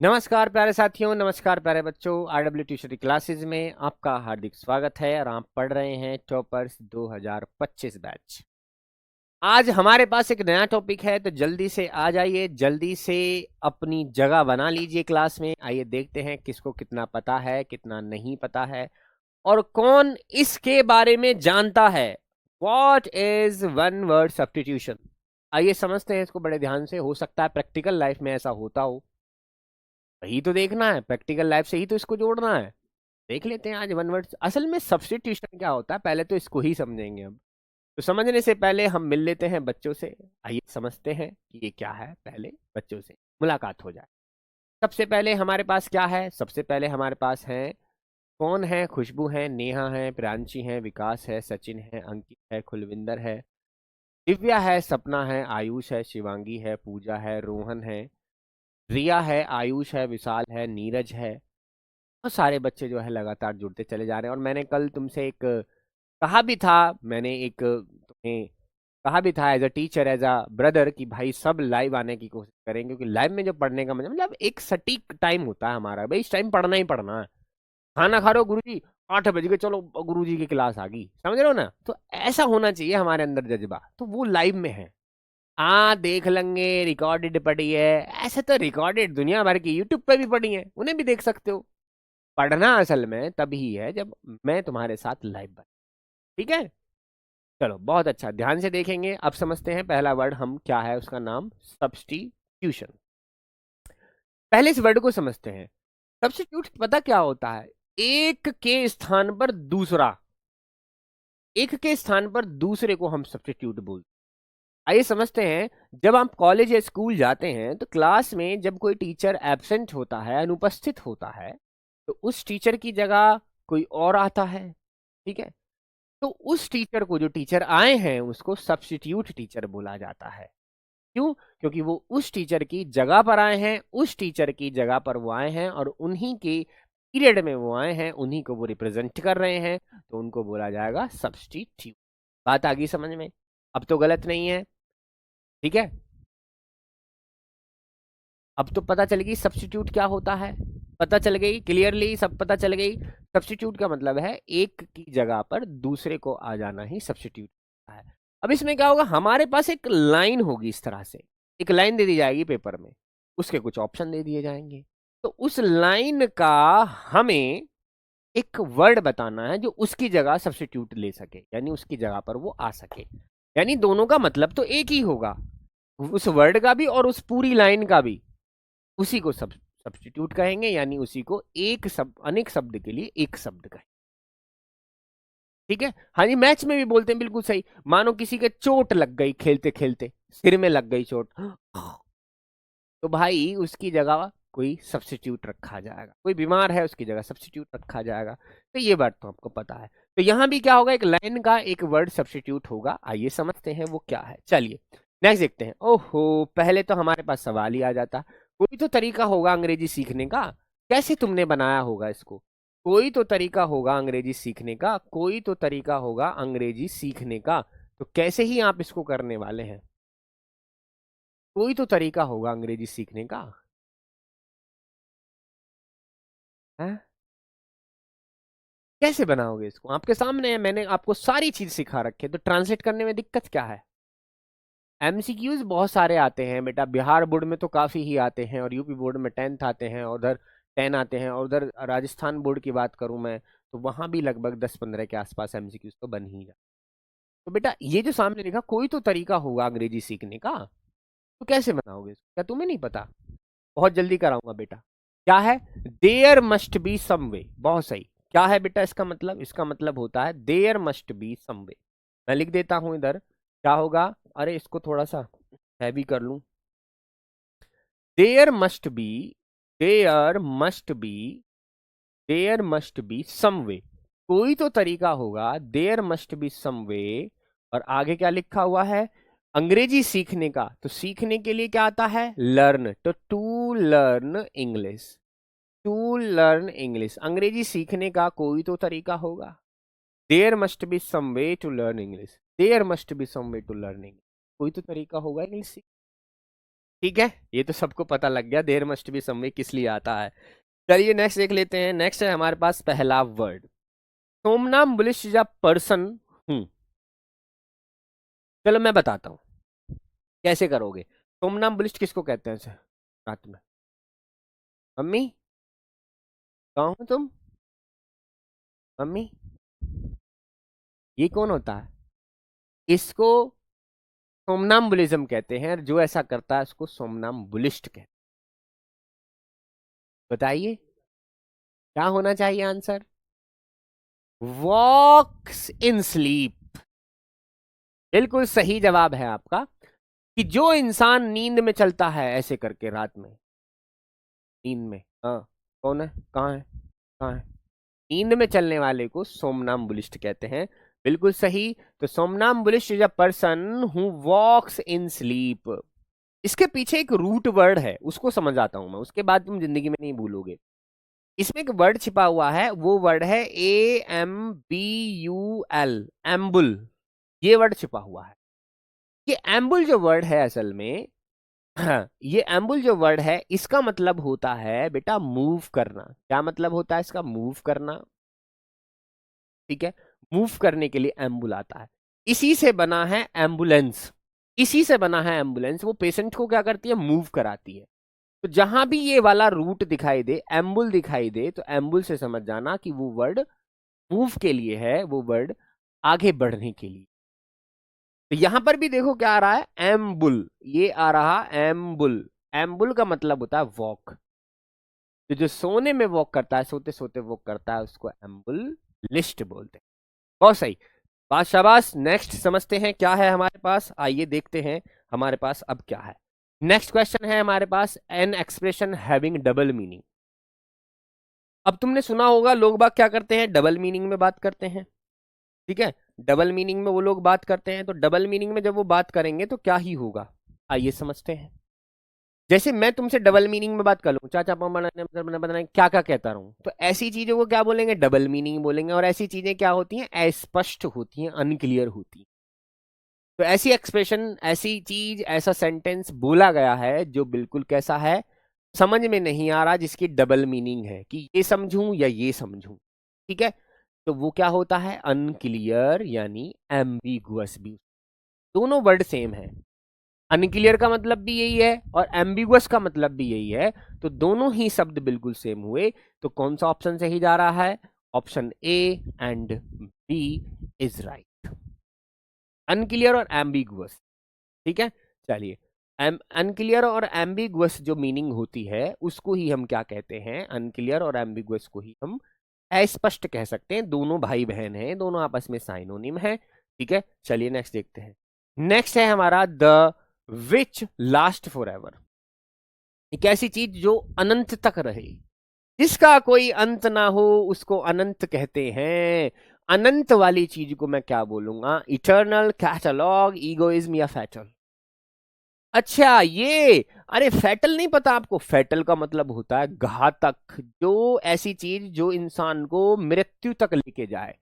नमस्कार प्यारे साथियों, नमस्कार प्यारे बच्चों। RW ट्यूशन क्लासेस में आपका हार्दिक स्वागत है और आप पढ़ रहे हैं टॉपर्स 2025 बैच। आज हमारे पास एक नया टॉपिक है, तो जल्दी से आ जाइए, जल्दी से अपनी जगह बना लीजिए क्लास में। आइए देखते हैं किसको कितना पता है, कितना नहीं पता है और कौन इसके बारे में जानता है। What is one word substitution? आइए समझते हैं इसको बड़े ध्यान से। हो सकता है प्रैक्टिकल लाइफ में ऐसा होता हो, वही तो देखना है। प्रैक्टिकल लाइफ से ही तो इसको जोड़ना है। देख लेते हैं आज वन वर्ड असल में सब्स्टिट्यूशन क्या होता है, पहले तो इसको ही समझेंगे हम। तो समझने से पहले हम मिल लेते हैं बच्चों से। आइए समझते हैं कि ये क्या है, पहले बच्चों से मुलाकात हो जाए। सबसे पहले हमारे पास क्या है? सबसे पहले हमारे पास है, कौन है? खुशबू है, नेहा है, प्रांशी है, विकास है, सचिन है, अंकित है, कुलविंदर है, दिव्या है, सपना है, आयुष है, शिवांगी है, पूजा है, रोहन है, रिया है, आयुष है, विशाल है, नीरज है। बहुत सारे बच्चे जो है लगातार जुड़ते चले जा रहे हैं। और मैंने कल तुमसे एक कहा भी था, मैंने एक तुम्हें कहा भी था as a teacher, as a brother, कि भाई सब लाइव आने की कोशिश करें, क्योंकि लाइव में जो पढ़ने का मतलब एक सटीक टाइम होता है हमारा। भाई इस टाइम पढ़ना ही पढ़ना है। खाना खा रहे हो गुरुजी, 8 बज गए, चलो गुरुजी की क्लास आ गई, समझ रहे हो ना? तो ऐसा होना चाहिए हमारे अंदर जज्बा, तो वो लाइव में है। देख लेंगे, रिकॉर्डेड पड़ी है, ऐसे तो रिकॉर्डेड दुनिया भर की यूट्यूब पे भी पड़ी है, उन्हें भी देख सकते हो। पढ़ना असल में तभी है जब मैं तुम्हारे साथ लाइव बन। ठीक है, चलो बहुत अच्छा, ध्यान से देखेंगे। अब समझते हैं पहला वर्ड हम क्या है, उसका नाम सब्स्टिट्यूशन। पहले इस वर्ड को समझते हैं। सब्स्टिट्यूट पता क्या होता है? एक के स्थान पर दूसरा, एक के स्थान पर दूसरे को हम सब्स्टिट्यूट बोलते हैं। आइए समझते हैं। जब आप कॉलेज या स्कूल जाते हैं तो क्लास में जब कोई टीचर एब्सेंट होता है, अनुपस्थित होता है, तो उस टीचर की जगह कोई और आता है। ठीक है, तो उस टीचर को, जो टीचर आए हैं, उसको सब्स्टिट्यूट टीचर बोला जाता है। क्यों? क्योंकि वो उस टीचर की जगह पर आए हैं, उस टीचर की जगह पर वो आए हैं और उन्हीं के पीरियड में वो आए हैं, उन्हीं को वो रिप्रेजेंट कर रहे हैं, तो उनको बोला जाएगा सब्स्टिट्यूट। बात आ गई समझ में? अब तो गलत नहीं है। ठीक है, अब तो पता चल गई सब्स्टिट्यूट क्या होता है। पता चल गई, क्लियरली सब पता चल गई। सब्स्टिट्यूट का मतलब है एक की जगह पर दूसरे को आ जाना ही सब्स्टिट्यूट है। अब इसमें क्या होगा, हमारे पास एक लाइन होगी, इस तरह से एक लाइन दे दी जाएगी पेपर में, उसके कुछ ऑप्शन दे दिए जाएंगे। तो उस लाइन का हमें एक वर्ड बताना है जो उसकी जगह सब्स्टिट्यूट ले सके, यानी उसकी जगह पर वो आ सके। यानी दोनों का मतलब तो एक ही होगा, उस वर्ड का भी और उस पूरी लाइन का भी। उसी को सब्स्टिट्यूट कहेंगे, यानी उसी को एक शब्द, अनेक शब्द के लिए एक शब्द कहेंगे। ठीक है, हाँ जी, मैच में भी बोलते हैं, बिल्कुल सही। मानो किसी के चोट लग गई खेलते खेलते, सिर में लग गई चोट, तो भाई उसकी जगह कोई सब्स्टिट्यूट रखा जाएगा। कोई बीमार है, उसकी जगह सब्स्टिट्यूट रखा जाएगा। तो ये बात तो आपको पता है। तो यहां भी क्या होगा, एक लाइन का एक वर्ड सब्स्टिट्यूट होगा। आइए समझते हैं वो क्या है। चलिए नेक्स्ट देखते हैं। ओहो, पहले तो हमारे पास सवाल ही आ जाता। कोई तो तरीका होगा अंग्रेजी सीखने का। कैसे तुमने बनाया होगा इसको? कोई तो तरीका होगा अंग्रेजी सीखने का, कोई तो तरीका होगा अंग्रेजी सीखने का। तो कैसे ही आप इसको करने वाले हैं? कोई तो तरीका होगा अंग्रेजी सीखने का है? कैसे बनाओगे इसको? आपके सामने है, मैंने आपको सारी चीज सिखा रखी है, तो ट्रांसलेट करने में दिक्कत क्या है? एमसीक्यूज बहुत सारे आते हैं बेटा, बिहार बोर्ड में तो काफी ही आते हैं, और यूपी बोर्ड में 10th आते हैं, और उधर 10 आते हैं, और उधर राजस्थान बोर्ड की बात करूं मैं, तो वहां भी लगभग 10-15 के आसपास एमसीक्यूज तो बन ही जाए। तो बेटा ये जो सामने लिखा, कोई तो तरीका होगा अंग्रेजी सीखने का, तो कैसे बनाओगे इसको? क्या तुम्हें नहीं पता? बहुत जल्दी कराऊंगा बेटा। क्या है? देयर मस्ट बी सम वे। बहुत सही। क्या है बेटा इसका मतलब? इसका मतलब होता है देयर मस्ट बी सम वे। मैं लिख देता हूं इधर, क्या होगा? अरे इसको थोड़ा सा हैवी कर लूं। There must be, there must be, there must be some way. कोई तो तरीका होगा, there must be some way. और आगे क्या लिखा हुआ है? अंग्रेजी सीखने का। तो सीखने के लिए क्या आता है? लर्न। तो to learn English, to learn English. अंग्रेजी सीखने का कोई तो तरीका होगा। There must be some way to learn English, there must be some way to learn English. कोई तो तरीका होगा इंग्लिश सीख। ठीक है, ये तो सबको पता लग गया, देयर मस्ट बी समवे किस लिए आता है। चलिए नेक्स्ट देख लेते हैं। नेक्स्ट है हमारे पास पहला वर्ड, सोमनाम्बुलिस्ट या पर्सन हूं। चलो मैं बताता हूं कैसे करोगे। सोमनाम्बुलिस्ट किसको कहते हैं सर? रात में मम्मी, कहाँ हो तुम? मम्मी, ये कौन होता है? इसको सोमनाम्बुलिज्म कहते हैं, और जो ऐसा करता है उसको सोमनाम्बुलिस्ट कहते हैं। बताइए क्या होना चाहिए आंसर? Walks in sleep. बिल्कुल सही जवाब है आपका, कि जो इंसान नींद में चलता है ऐसे करके रात में, नींद में, हाँ, कौन है, कहाँ है, कहाँ है, नींद में चलने वाले को सोमनाम्बुलिस्ट कहते हैं। बिल्कुल सही। तो somnambulist is a person who walks in sleep. इसके पीछे एक रूट वर्ड है, उसको समझ आता हूं मैं, उसके बाद तुम जिंदगी में नहीं भूलोगे। इसमें एक वर्ड छिपा हुआ है, वो वर्ड है AMBUL, एम्बुल। ये वर्ड छिपा हुआ है। ये एम्बुल जो वर्ड है असल में, हाँ, ये एम्बुल जो वर्ड है इसका मतलब होता है बेटा मूव करना। क्या मतलब होता है इसका? मूव करना। ठीक है, मूव करने के लिए एम्बुल आता है। इसी से बना है एम्बुलेंस। इसी से बना है एम्बुलेंस। वो पेशेंट को क्या करती है? मूव कराती है। तो जहां भी ये वाला रूट दिखाई दे, एम्बुल दिखाई दे, तो एम्बुल से समझ जाना कि वो वर्ड मूव के लिए है, वो वर्ड आगे बढ़ने के लिए। तो यहां पर भी देखो क्या आ रहा है, एम्बुल, ये आ रहा एम्बुल। एम्बुल का मतलब होता है वॉक। तो जो सोने में वॉक करता है, सोते सोते वॉक करता है, उसको एम्बुल लिस्ट बोलते हैं। बहुत सही बात, शाबाश। नेक्स्ट समझते हैं क्या है हमारे पास, आइए देखते हैं हमारे पास अब क्या है। नेक्स्ट क्वेश्चन है हमारे पास, an expression having double meaning. अब तुमने सुना होगा लोग बाग क्या करते हैं, डबल मीनिंग में बात करते हैं। ठीक है, डबल मीनिंग में वो लोग बात करते हैं। तो डबल मीनिंग में जब वो बात करेंगे तो क्या ही होगा, आइए समझते हैं। जैसे मैं तुमसे डबल मीनिंग में बात कर लूं, चाचा पापा बनाने क्या क्या कहता रहूं, तो ऐसी चीजों को क्या बोलेंगे? डबल मीनिंग बोलेंगे। और ऐसी चीजें क्या होती हैं? अस्पष्ट होती हैं, अनक्लियर होती हैं। तो ऐसी एक्सप्रेशन, ऐसी चीज, ऐसा सेंटेंस बोला गया है जो बिल्कुल कैसा है, समझ में नहीं आ रहा, जिसकी डबल मीनिंग है कि ये समझूं या ये समझूं। ठीक है, तो वो क्या होता है? अनक्लियर यानी एम्बिगुअस भी। दोनों वर्ड सेम है, अनक्लियर का मतलब भी यही है और एम्बिगुअस का मतलब भी यही है। तो दोनों ही शब्द बिल्कुल सेम हुए। तो कौन सा ऑप्शन सही जा रहा है? Option A and B is right, unclear और एम्बिगुअस। ठीक है, चलिए, अनक्लियर और एम्बिगुअस जो मीनिंग होती है उसको ही हम क्या कहते हैं? अनक्लियर और एम्बिगुअस को ही हम अस्पष्ट कह सकते हैं। दोनों भाई बहन हैं, दोनों आपस में साइनोनिम है। ठीक है, चलिए नेक्स्ट देखते हैं। नेक्स्ट है हमारा the which last for ever. एक ऐसी चीज जो अनंत तक रहे, जिसका कोई अंत ना हो, उसको अनंत कहते हैं। अनंत वाली चीज को मैं क्या बोलूंगा? इटर्नल, कैटलॉग, ईगोइज्म या फैटल। अच्छा ये, अरे फैटल नहीं पता आपको? फैटल का मतलब होता है घातक। जो ऐसी चीज जो इंसान को मृत्यु तक लेके जाए,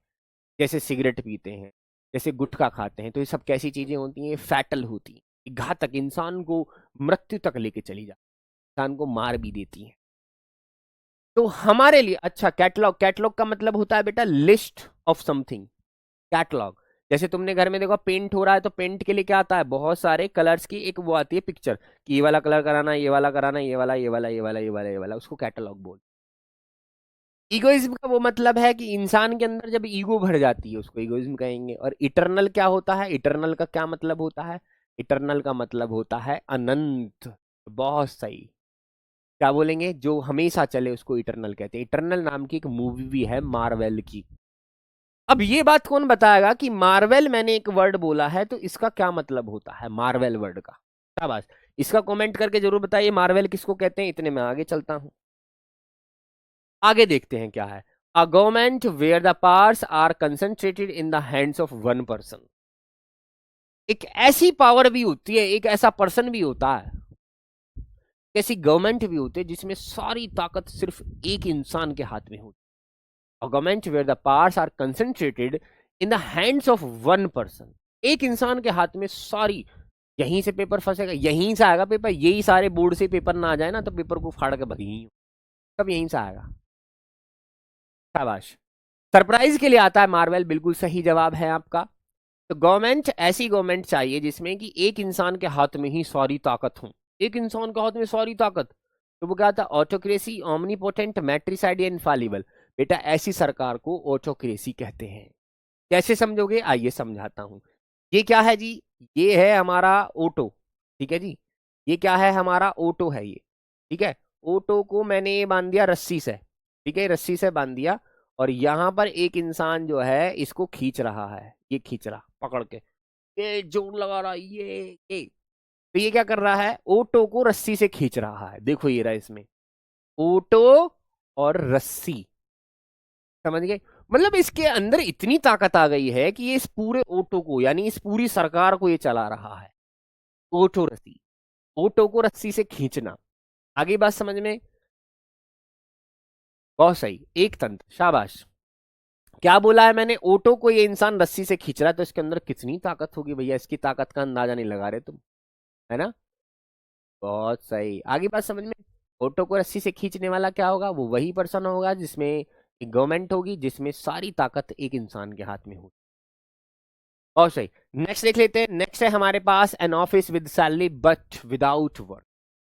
जैसे सिगरेट पीते हैं, जैसे गुटखा खाते हैं, तो ये सब कैसी चीजें होती हैं? फैटल होती हैं, घातक, इंसान को मृत्यु तक लेके चली जाती, इंसान को मार भी देती हैं। तो हमारे लिए अच्छा, कैटलॉग, कैटलॉग का मतलब होता है बेटा लिस्ट ऑफ समथिंग। कैटलॉग, जैसे तुमने घर में देखो पेंट हो रहा है, तो पेंट के लिए क्या आता है? बहुत सारे कलर्स की एक वो आती है पिक्चर, कि ये वाला कलर कराना, ये वाला कराना, ये वाला, ये वाला, ये वाला, ये वाला, ये वाला, उसको कैटलॉग बोल। ईगोइज्म का वो मतलब है कि इंसान के अंदर जब ईगो भर जाती है, उसको ईगोइज्म कहेंगे। और इटरनल क्या होता है? इटरनल का क्या मतलब होता है? इटरनल का मतलब होता है अनंत। बहुत सही, क्या बोलेंगे? जो हमेशा चले उसको इटरनल कहते हैं। इटरनल नाम की एक मूवी भी है मार्वेल की। अब ये बात कौन बताएगा कि मार्वेल, मैंने एक वर्ड बोला है तो इसका क्या मतलब होता है मार्वेल वर्ड का? क्या बात, इसका कमेंट करके जरूर बताइए मार्वेल किसको कहते हैं। इतने में आगे चलता हूं, आगे देखते हैं क्या है। A government where the powers are concentrated in the hands of one person. एक ऐसी पावर भी होती है, एक ऐसा पर्सन भी होता है, ऐसी गवर्नमेंट भी होती है जिसमें सारी ताकत सिर्फ एक इंसान के हाथ में होती है। A government where the powers are concentrated in the hands of one person. एक इंसान के हाथ में सारी यहीं से पेपर फंसेगा, यहीं से आएगा पेपर। यही सारे बोर्ड से पेपर ना आ जाए ना तो पेपर को फाड़ के भगी, सब यहीं से आएगा। शाबाश। सरप्राइज के लिए आता है मार्वल, बिल्कुल सही जवाब है आपका। तो गवर्नमेंट, ऐसी गवर्नमेंट चाहिए जिसमें कि एक इंसान के हाथ में ही सारी ताकत हो। एक इंसान के हाथ में सारी ताकत, तो वो क्या था? ऑटोक्रेसी, ओमनीपोटेंट, मैट्रिसाइड या इनफालिबल। बेटा ऐसी सरकार को ऑटोक्रेसी कहते हैं। कैसे समझोगे, आइए समझाता हूं। ये क्या है जी? ये है हमारा ओटो, ठीक है जी। ये क्या है? हमारा ओटो है ये, ठीक है। ओटो को मैंने ये बांध दिया रस्सी से, ठीक है, रस्सी से बांध दिया। और यहां पर एक इंसान जो है इसको खींच रहा है, ये खींच रहा पकड़ के, ये जोर लगा रहा है, ये तो ये क्या कर रहा है? ओटो को रस्सी से खींच रहा है। देखो ये रहा इसमें ओटो और रस्सी, समझ गए? मतलब इसके अंदर इतनी ताकत आ गई है कि ये इस पूरे ऑटो को, यानी इस पूरी सरकार को ये चला रहा है। ऑटो रस्सी, ऑटो को रस्सी से खींचना। आगे बात समझ में? बहुत सही, एक तंत्र, शाबाश। क्या बोला है मैंने? ऑटो को ये इंसान रस्सी से खींच रहा है, तो इसके अंदर कितनी ताकत होगी भैया, इसकी ताकत का अंदाजा नहीं लगा रहे तुम, है ना? बहुत सही, आगे बात समझ में? ऑटो को रस्सी से खींचने वाला क्या होगा? वो वही पर्सन होगा जिसमें एक गवर्नमेंट होगी, जिसमें सारी ताकत एक इंसान के हाथ में होगी। और सही। नेक्स्ट देख लेते हैं। नेक्स्ट है हमारे पास an office with salary but without work.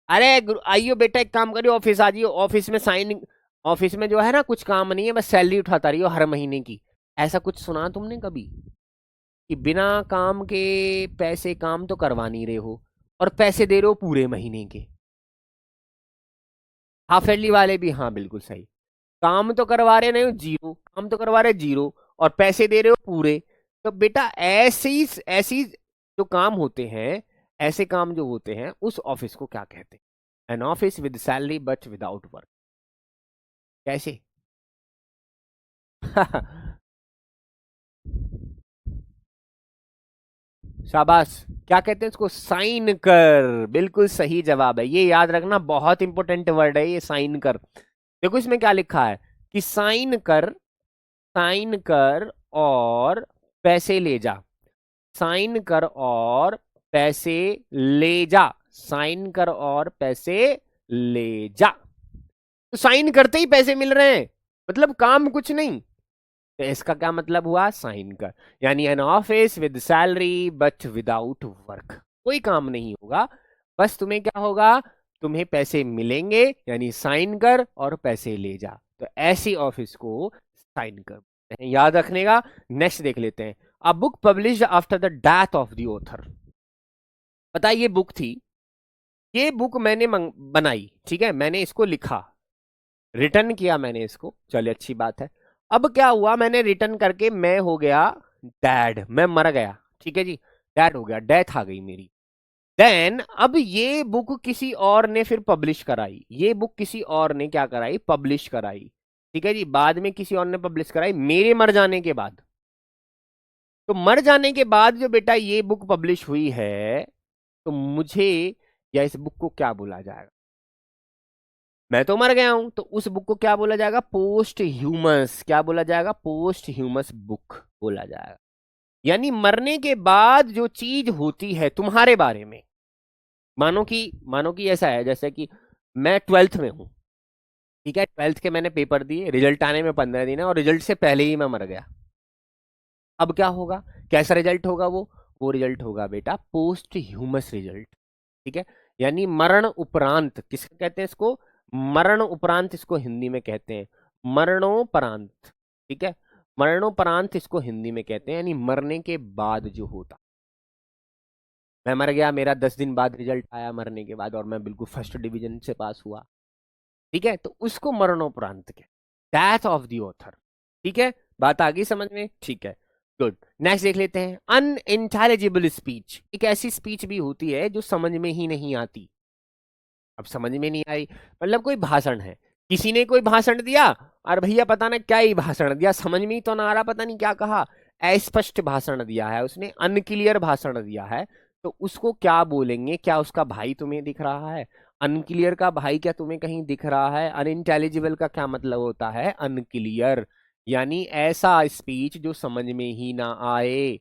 अरे आइयो बेटा, एक काम करियो, ऑफिस आ जाइयो। ऑफिस में साइन, ऑफिस में जो है ना कुछ काम नहीं है, बस सैलरी उठाता रहियो हर महीने की। ऐसा कुछ सुना तुमने कभी कि बिना काम के पैसे, काम तो करवा नहीं रहे हो और पैसे दे रहे हो पूरे महीने के? हाफ ईयरली वाले भी, हाँ बिल्कुल सही। काम तो करवा रहे नहीं हो जीरो, काम तो करवा रहे जीरो और पैसे दे रहे हो पूरे। तो बेटा ऐसी ऐसी जो काम होते हैं, ऐसे काम जो होते हैं, उस ऑफिस को क्या कहते हैं? N office with salary but without work. कैसे? शाबाश। क्या कहते हैं इसको? साइन कर, बिल्कुल सही जवाब है। ये याद रखना, बहुत इंपॉर्टेंट वर्ड है ये, साइन कर। देखो इसमें क्या लिखा है कि साइन कर, साइन कर और पैसे ले जा। साइन कर और पैसे ले जा, साइन कर और पैसे ले जा। तो साइन करते ही पैसे मिल रहे हैं, मतलब काम कुछ नहीं। तो इसका क्या मतलब हुआ? साइन कर, यानी N office with salary but without work. कोई काम नहीं होगा, बस तुम्हें क्या होगा? तुम्हें पैसे मिलेंगे, यानी साइन कर और पैसे ले जा। तो ऐसी ऑफिस को साइन कर बोलते हैं, याद रखने का। नेक्स्ट देख लेते हैं। A book published after the death of the author. पता है ये बुक थी, ये बुक मैंने बनाई, ठीक है, मैंने इसको लिखा, रिटर्न किया मैंने इसको, चलिए अच्छी बात है। अब क्या हुआ? मैंने रिटर्न करके मैं हो गया डैड, मैं मर गया, ठीक है जी, डैड हो गया, डेथ आ गई मेरी। देन अब ये बुक किसी और ने फिर पब्लिश कराई, ये बुक किसी और ने क्या कराई? पब्लिश कराई, ठीक है जी, बाद में किसी और ने पब्लिश कराई मेरे मर जाने के बाद। तो मर जाने के बाद जो बेटा ये बुक पब्लिश हुई है, तो मुझे या इस बुक को क्या बोला जाएगा? मैं तो मर गया हूं, तो उस बुक को क्या बोला जाएगा? Post humus. क्या बोला जाएगा? पोस्ट ह्यूमस बुक बोला जाएगा। यानी मरने के बाद जो चीज होती है तुम्हारे बारे में, मानो कि ऐसा है जैसे कि मैं 12th में हूं, ठीक है, 12th के मैंने पेपर दिए, रिजल्ट आने में 15 दिन है और रिजल्ट से पहले ही मैं मर गया। अब क्या होगा? कैसा रिजल्ट होगा वो रिजल्ट होगा बेटा पोस्ट ह्यूमस रिजल्ट, ठीक है। यानी मरण उपरांत, किसको कहते हैं इसको? मरण उपरांत इसको हिंदी में कहते हैं, मरणोपरांत, ठीक है। मरणोपरांत इसको हिंदी में कहते हैं, यानी मरने के बाद जो होता। मैं मर गया, मेरा 10 दिन बाद रिजल्ट आया मरने के बाद और मैं बिल्कुल फर्स्ट डिवीजन से पास हुआ, ठीक है, तो उसको मरणोपरांत के, डेथ ऑफ द ऑथर, ठीक है। बात आ गई समझ में? ठीक है, गुड। नेक्स्ट देख लेते हैं। अनइंटेलिजिबल स्पीच, एक ऐसी स्पीच भी होती है जो समझ में ही नहीं आती। अब समझ में नहीं आई, मतलब कोई भाषण है, किसी ने कोई भाषण दिया और भैया पता ना क्या ही भाषण दिया, समझ में ही तो ना आ रहा, पता नहीं क्या कहा, अस्पष्ट भाषण दिया है उसने, अनक्लियर भाषण दिया है। तो उसको क्या बोलेंगे? क्या उसका भाई तुम्हें दिख रहा है? अनक्लियर का भाई क्या तुम्हें कहीं दिख रहा है? अनइंटेलिजिबल का क्या मतलब होता है? अनक्लियर, यानी ऐसा स्पीच जो समझ में ही ना आए,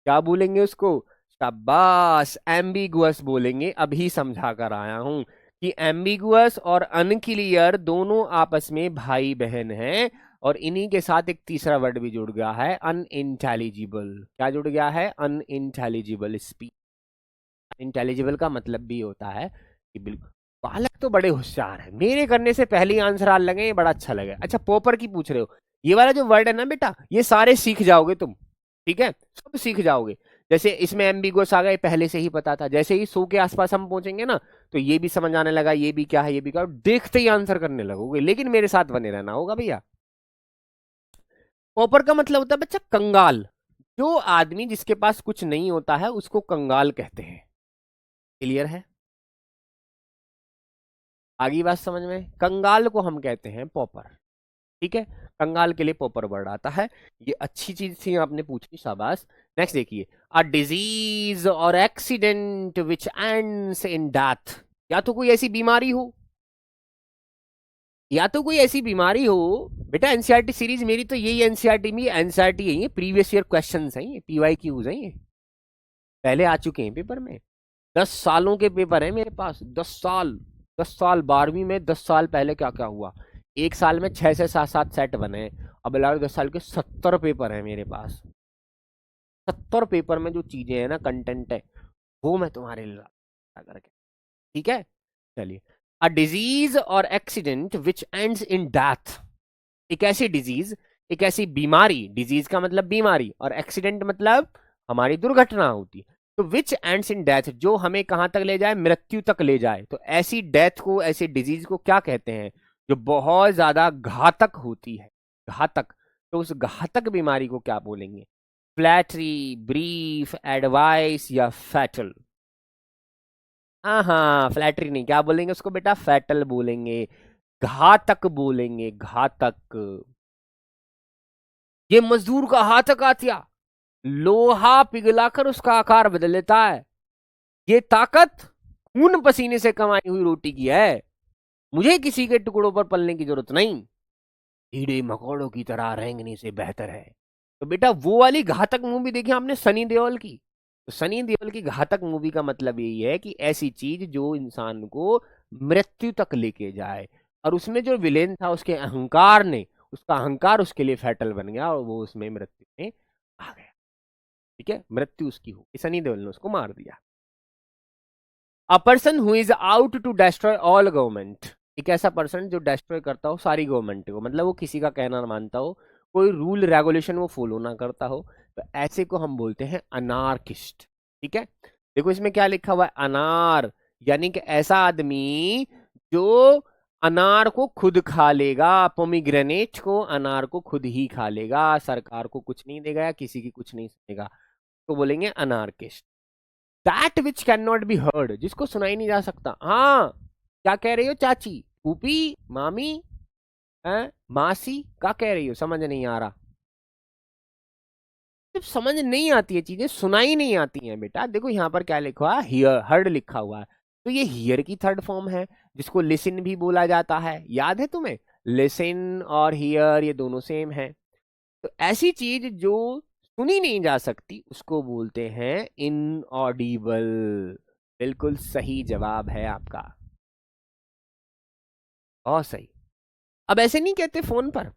क्या बोलेंगे उसको? शाबाश, एम्बिगुअस बोलेंगे, अभी समझा कर आया हूं कि एम्बिगुअस और अनक्लियर दोनों आपस में भाई बहन हैं, और इन्हीं के साथ एक तीसरा वर्ड भी जुड़ गया है, अनइंटेलिजिबल। क्या जुड़ गया है? Unintelligible speech. इंटेलिजिबल का मतलब भी होता है कि बिल्कुल। बालक तो बड़े होशियार है, मेरे करने से पहले ही आंसर आ लगे, ये बड़ा अच्छा लगे। अच्छा, पोपर की पूछ रहे हो, ये वाला जो वर्ड है ना बेटा, ये सारे सीख जाओगे तुम, ठीक है, सब सीख जाओगे। जैसे इसमें एम्बिगुअस आ गए, पहले से ही पता था। जैसे ही सो के आसपास हम पहुंचेंगे ना, तो ये भी समझ आने लगा, ये भी क्या है, ये भी क्या है, देखते ही आंसर करने लगोगे। लेकिन मेरे साथ बने रहना होगा भैया। पोपर का मतलब होता है बच्चा कंगाल। जो आदमी जिसके पास कुछ नहीं होता है उसको कंगाल कहते हैं। क्लियर है? आगे बात समझ में? कंगाल को हम कहते हैं पॉपर, ठीक है। कंगाल के लिए पॉपर वर्ड आता है। ये अच्छी चीज थी, आपने पूछी, शाबाश। नेक्स्ट देखिए, अ डिजीज और accident which ends in death. या तो कोई ऐसी बीमारी हो, या तो कोई ऐसी बीमारी हो। बेटा एनसीईआरटी सीरीज मेरी तो यही, एनसीईआरटी में एनसीईआरटी है, ये प्रीवियस ईयर क्वेश्चंस हैं, ये पीवाई क्यूज हैं, ये पहले आ चुके हैं पेपर में। 10 सालों के पेपर है मेरे पास, 10 साल। 10 साल 12वीं में, 10 साल पहले क्या क्या हुआ। एक साल में 6 से 7 सेट बने। अब लगाओ 10 साल के 70 पेपर है मेरे पास। 70 पेपर में जो चीजें हैं ना, कंटेंट है, वो मैं तुम्हारे लिए ला करके, ठीक है। चलिए, अ डिजीज और accident which ends in death. एक ऐसी डिजीज, एक ऐसी बीमारी, डिजीज का मतलब बीमारी और एक्सीडेंट मतलब हमारी दुर्घटना होती है, तो विच एंड्स इन डेथ, जो हमें कहां तक ले जाए, मृत्यु तक ले जाए। तो ऐसी डेथ को, ऐसी डिजीज को क्या कहते हैं? जो बहुत ज्यादा घातक होती है, घातक। तो उस घातक बीमारी को क्या बोलेंगे? फ्लैटरी, ब्रीफ, एडवाइस या फैटल? हाँ हाँ, फ्लैटरी नहीं, क्या बोलेंगे उसको बेटा? फैटल बोलेंगे, घातक बोलेंगे, घातक। ये मजदूर का हाथ का हथिया, लोहा पिघलाकर उसका आकार बदल लेता है। ये ताकत खून पसीने से कमाई हुई रोटी की है। मुझे किसी के टुकड़ों पर पलने की जरूरत नहीं, कीड़े मकोड़ों की तरह रेंगने से बेहतर है। तो बेटा वो वाली घातक मूवी देखी आपने, सनी देओल की? तो सनी देओल की घातक मूवी का मतलब यही है कि ऐसी चीज जो इंसान को मृत्यु तक लेके जाए। और उसमें जो विलेन था, उसके अहंकार ने, उसका अहंकार उसके लिए फैटल बन गया, और वो उसमें मृत्यु में आ गया, ठीक है। मृत्यु उसकी हो, सनी देओल ने उसको मार दिया। A person who is out to destroy all government. एक ऐसा पर्सन जो डिस्ट्रॉय करता हो सारी गवर्नमेंट को, मतलब वो किसी का कहना ना मानता हो, कोई रूल रेगुलेशन वो फॉलो ना करता हो, तो ऐसे को हम बोलते हैं अनार्किस्ट, ठीक है। देखो इसमें क्या लिखा हुआ है, अनार, यानी कि ऐसा आदमी जो अनार को खुद खा लेगा, पोमीग्रेनेट को, अनार को खुद ही खा लेगा, सरकार को कुछ नहीं देगा या किसी की कुछ नहीं सुनेगा, तो बोलेंगे anarchist. That which can not be heard, जिसको सुनाई नहीं जा सकता। हाँ, क्या कह रही हो चाची, फूफी, मामी, है मासी, क्या कह रही हो? समझ नहीं आ रहा। सिर्फ समझ नहीं आती है, चीजें सुनाई नहीं आती हैं बेटा। देखो यहाँ पर क्या लिखा है, हियर, हर्ड लिखा हुआ है, तो ये हियर की थर्ड फॉर्म है, जिसको लिसन भी बोला जाता है। याद है तुम्हें? लिसन और हियर ये दोनों सेम है। तो ऐसी चीज जो सुनी नहीं जा सकती उसको बोलते हैं इनऑडिबल। बिल्कुल सही जवाब है आपका, बहुत सही। अब ऐसे नहीं कहते फोन पर,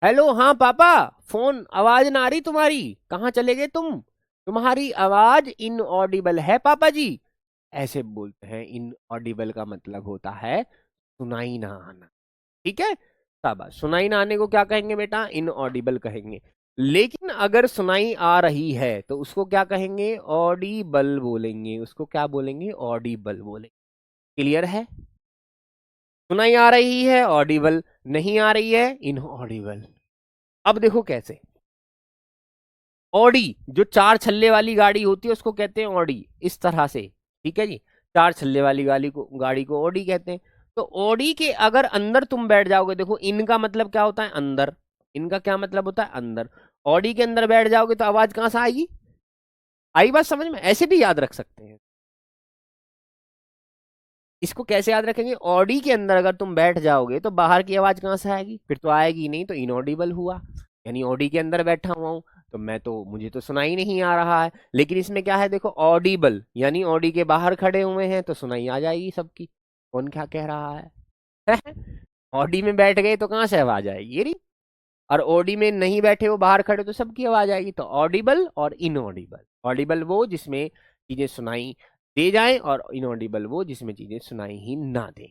हेलो हाँ पापा, फोन, आवाज ना आ रही तुम्हारी, कहाँ चले गए तुम, तुम्हारी आवाज इनऑडिबल है पापा जी। ऐसे बोलते हैं। इनऑडिबल का मतलब होता है सुनाई ना आना, ठीक है। शाबाश, सुनाई ना आने को क्या कहेंगे बेटा? इनऑडिबल कहेंगे। लेकिन अगर सुनाई आ रही है तो उसको क्या कहेंगे? ऑडिबल बोलेंगे। उसको क्या बोलेंगे? ऑडिबल बोलेंगे। क्लियर है? सुनाई आ रही है ऑडिबल, नहीं आ रही है इनऑडिबल। अब देखो कैसे। ऑडी, जो 4 छल्ले वाली गाड़ी होती है उसको कहते हैं ऑडी, इस तरह से, ठीक है जी। 4 छल्ले वाली गाड़ी को ऑडी कहते हैं। तो ऑडी के अगर अंदर तुम बैठ जाओगे, देखो इनका मतलब क्या होता है? अंदर। इनका क्या मतलब होता है? अंदर। ऑडी के अंदर बैठ जाओगे तो आवाज कहां से आएगी? आई बात समझ में? ऐसे भी याद रख सकते हैं। इसको कैसे याद रखेंगे? ऑडी के अंदर अगर तुम बैठ जाओगे तो बाहर की आवाज कहां से आएगी? फिर तो आएगी नहीं, तो इनऑडिबल हुआ, यानी ऑडी के अंदर बैठा हुआ हूं तो मुझे तो सुनाई नहीं आ रहा है। लेकिन इसमें क्या है देखो, ऑडिबल यानी ऑडी के बाहर खड़े हुए हैं तो सुनाई आ जाएगी सबकी, कौन क्या कह रहा है। ऑडी में बैठ गए तो कहाँ से आवाज आएगी, ये रही। और ओडी में नहीं बैठे हो, बाहर खड़े, तो सबकी आवाज आएगी। तो ऑडिबल और इनऑडिबल, ऑडिबल वो जिसमें चीजें सुनाई दे जाए, और इनऑडिबल वो जिसमें चीजें सुनाई ही ना दे।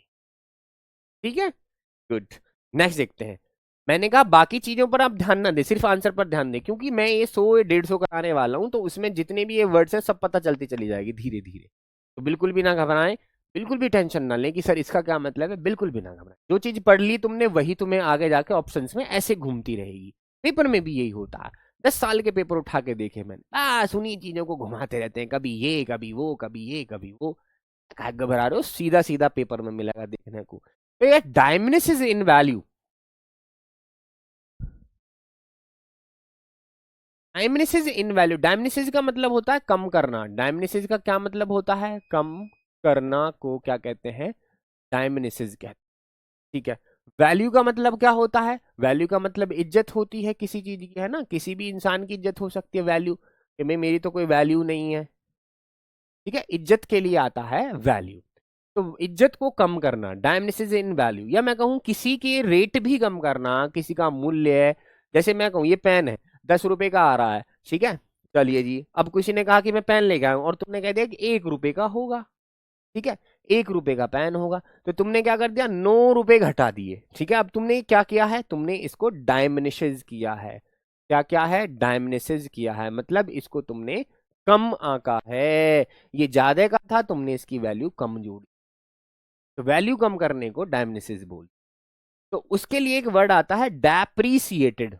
ठीक है, गुड। नेक्स्ट देखते हैं। मैंने कहा बाकी चीजों पर आप ध्यान ना दें, सिर्फ आंसर पर ध्यान दें, क्योंकि मैं ये 100 150 कराने वाला हूं, तो उसमें जितने भी ये वर्ड्स हैं सब पता चलती चली जाएगी धीरे धीरे। तो बिल्कुल भी ना घबराएं, बिल्कुल भी टेंशन ना लें कि सर इसका क्या मतलब है, बिल्कुल भी ना घबराएं। जो चीज पढ़ ली तुमने वही तुम्हें आगे जाके ऑप्शंस में ऐसे घूमती रहेगी। पेपर में भी यही होता है। 10 साल के पेपर उठा के देखे मैंने, बस उन्हीं चीजों को घुमाते रहते हैं, कभी ये कभी वो, कभी ये कभी वो। क्या घबरा रहे हो, सीधा सीधा पेपर में मिलेगा देखने को। तो ये डायमिनिसिस इन वैल्यू, डायमिनिसिस इन वैल्यू, डायमिनिसिस का मतलब होता है कम करना। डायमिनिसिस का क्या मतलब होता है, कम करना को क्या कहते हैं, डायमिनिसिस कहते हैं। ठीक है। वैल्यू का मतलब क्या होता है, वैल्यू का मतलब इज्जत होती है किसी चीज की, है ना। किसी भी इंसान की इज्जत हो सकती है, वैल्यू कि मैं, मेरी तो कोई वैल्यू नहीं है। ठीक है, इज्जत के लिए आता है वैल्यू। तो इज्जत को कम करना, डायमिनिसिस इन वैल्यू। या मैं कहूँ किसी के रेट भी कम करना, किसी का मूल्य है। जैसे मैं कहूँ ये पेन है, 10 रुपए का आ रहा है, ठीक है। चलिए जी, अब किसी ने कहा कि मैं पेन लेके आऊं, और तुमने कह दिया कि 1 रुपए का होगा। ठीक है, 1 रुपए का पेन होगा, तो तुमने क्या कर दिया, 9 रुपए घटा दिए। ठीक है, अब तुमने क्या किया है, तुमने इसको डायमिनिशेस किया है। क्या क्या है, डायमिनिशेस किया है, मतलब इसको तुमने कम आंका है। ये ज्यादा का था, तुमने इसकी वैल्यू कम जोड़ी। तो वैल्यू कम करने को डायमिनिसिस बोल। तो उसके लिए एक वर्ड आता है डेप्रीसिएटेड।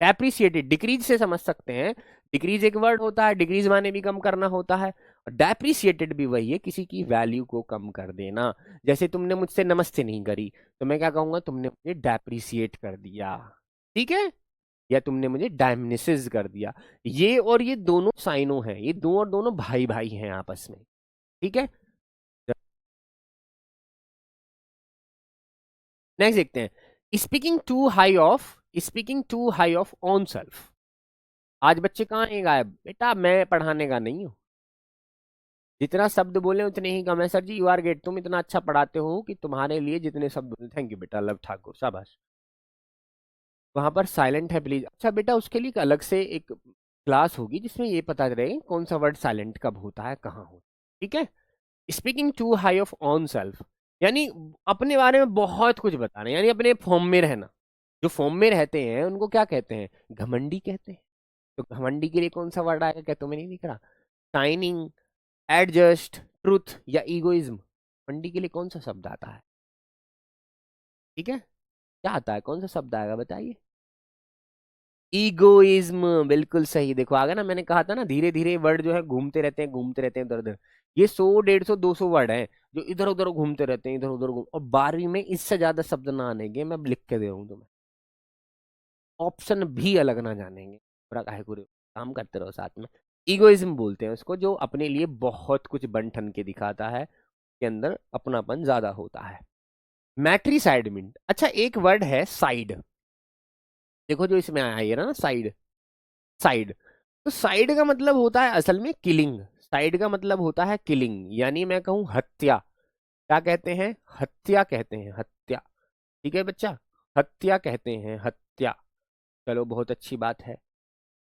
डेप्रीसिएटेड डिक्रीज से समझ सकते हैं। डिक्रीज एक वर्ड होता है, डिक्रीज माने भी कम करना होता है। और डेप्रीसिएटेड भी वही है, किसी की वैल्यू को कम कर देना। जैसे तुमने मुझसे नमस्ते नहीं करी, तो मैं क्या कहूंगा, तुमने मुझे डेप्रीसिएट कर दिया। ठीक है, या तुमने मुझे डायमिनिसिस कर दिया। ये और ये दोनों साइनों हैं, ये दो और दोनों भाई भाई हैं आपस में। ठीक है, नेक्स्ट देखते हैं। Speaking too high of oneself. आज बच्चे कहाँ हैं गायब, बेटा मैं पढ़ाने का नहीं हूँ। जितना शब्द बोले उतने ही कम है। Sir ji you are great, तुम इतना अच्छा पढ़ाते हो कि तुम्हारे लिए जितने शब्द बोले, थैंक यू बेटा, लव ठाकुर, शाबाश। वहां पर साइलेंट है प्लीज। अच्छा बेटा, उसके लिए एक अलग से एक क्लास होगी जिसमें ये पता रहे कौन सा वर्ड साइलेंट कब होता है, कहाँ होता है। ठीक है, speaking too high of oneself, यानी अपने बारे में बहुत कुछ बताना, यानी अपने फॉर्म में रहना। जो फॉर्म में रहते हैं उनको क्या कहते हैं, घमंडी कहते हैं। तो घमंडी के लिए कौन सा वर्ड आएगा, क्या तुम्हें नहीं दिख रहा, शाइनिंग, एडजस्ट, ट्रूथ या इगोइज्म। घमंडी के लिए कौन सा शब्द आता है, ठीक है, क्या आता है, कौन सा शब्द आएगा बताइए। ईगोइज्म, बिल्कुल सही। देखो आ गया ना, मैंने कहा था ना धीरे धीरे वर्ड जो है घूमते रहते हैं, घूमते रहते हैं इधर उधर। ये 100 150 200 वर्ड हैं जो इधर उधर घूमते रहते हैं, इधर उधर घूम। और 12वीं में इससे ज्यादा शब्द ना आने के, मैं लिख के दे रहा हूँ तुम्हें। ऑप्शन भी अलग ना जानेंगे, पूरा काहे को काम करते रहो साथ में। ईगोइज्म बोलते हैं उसको, जो अपने लिए बहुत कुछ बन ठन के दिखाता है, के अंदर अपनापन ज्यादा होता है। मैट्रिसाइडमेंट, अच्छा एक वर्ड है साइड। देखो जो इसमें आया है ना, साइड, साइड। तो साइड का मतलब होता है असल में किलिंग। साइड का मतलब होता है किलिंग, यानी मैं कहूं हत्या। क्या कहते हैं, हत्या कहते हैं, हत्या। ठीक है बच्चा, हत्या कहते हैं, हत्या। चलो बहुत अच्छी बात है।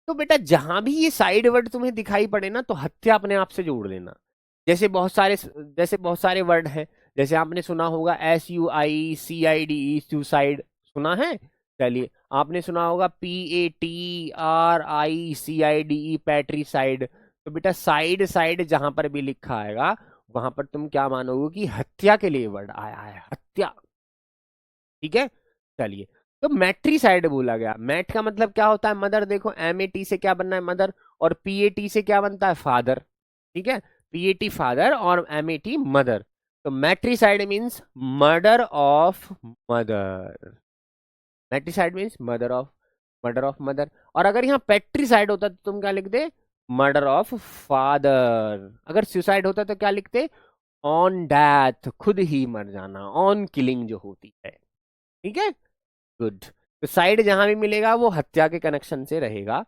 तो बेटा जहां भी ये साइड वर्ड तुम्हें दिखाई पड़े ना, तो हत्या अपने आप से जोड़ लेना। जैसे बहुत सारे वर्ड हैं। जैसे आपने सुना होगा SUICIDE, सुसाइड, सुना है। चलिए, आपने सुना होगा PATRICIDE, पैट्रीसाइड। तो बेटा साइड साइड जहां पर भी लिखा आएगा, वहां पर तुम क्या मानोगे कि हत्या के लिए वर्ड आया है, हत्या। ठीक है, चलिए। तो मैट्रिसाइड बोला गया। मैट का मतलब क्या होता है, मदर। देखो MAT से क्या बनना है, मदर। और PAT से क्या बनता है, फादर। ठीक है, PAT फादर और MAT मदर। तो matricide means murder of mother. Matricide means murder of mother. और अगर यहाँ पेट्रिसाइड होता तो तुम क्या लिखते, मर्डर ऑफ फादर। अगर सुसाइड होता तो क्या लिखते, ऑन डेथ, खुद ही मर जाना, ऑन किलिंग जो होती है। ठीक है, गुड। तो साइड जहां भी मिलेगा वो हत्या के कनेक्शन से रहेगा।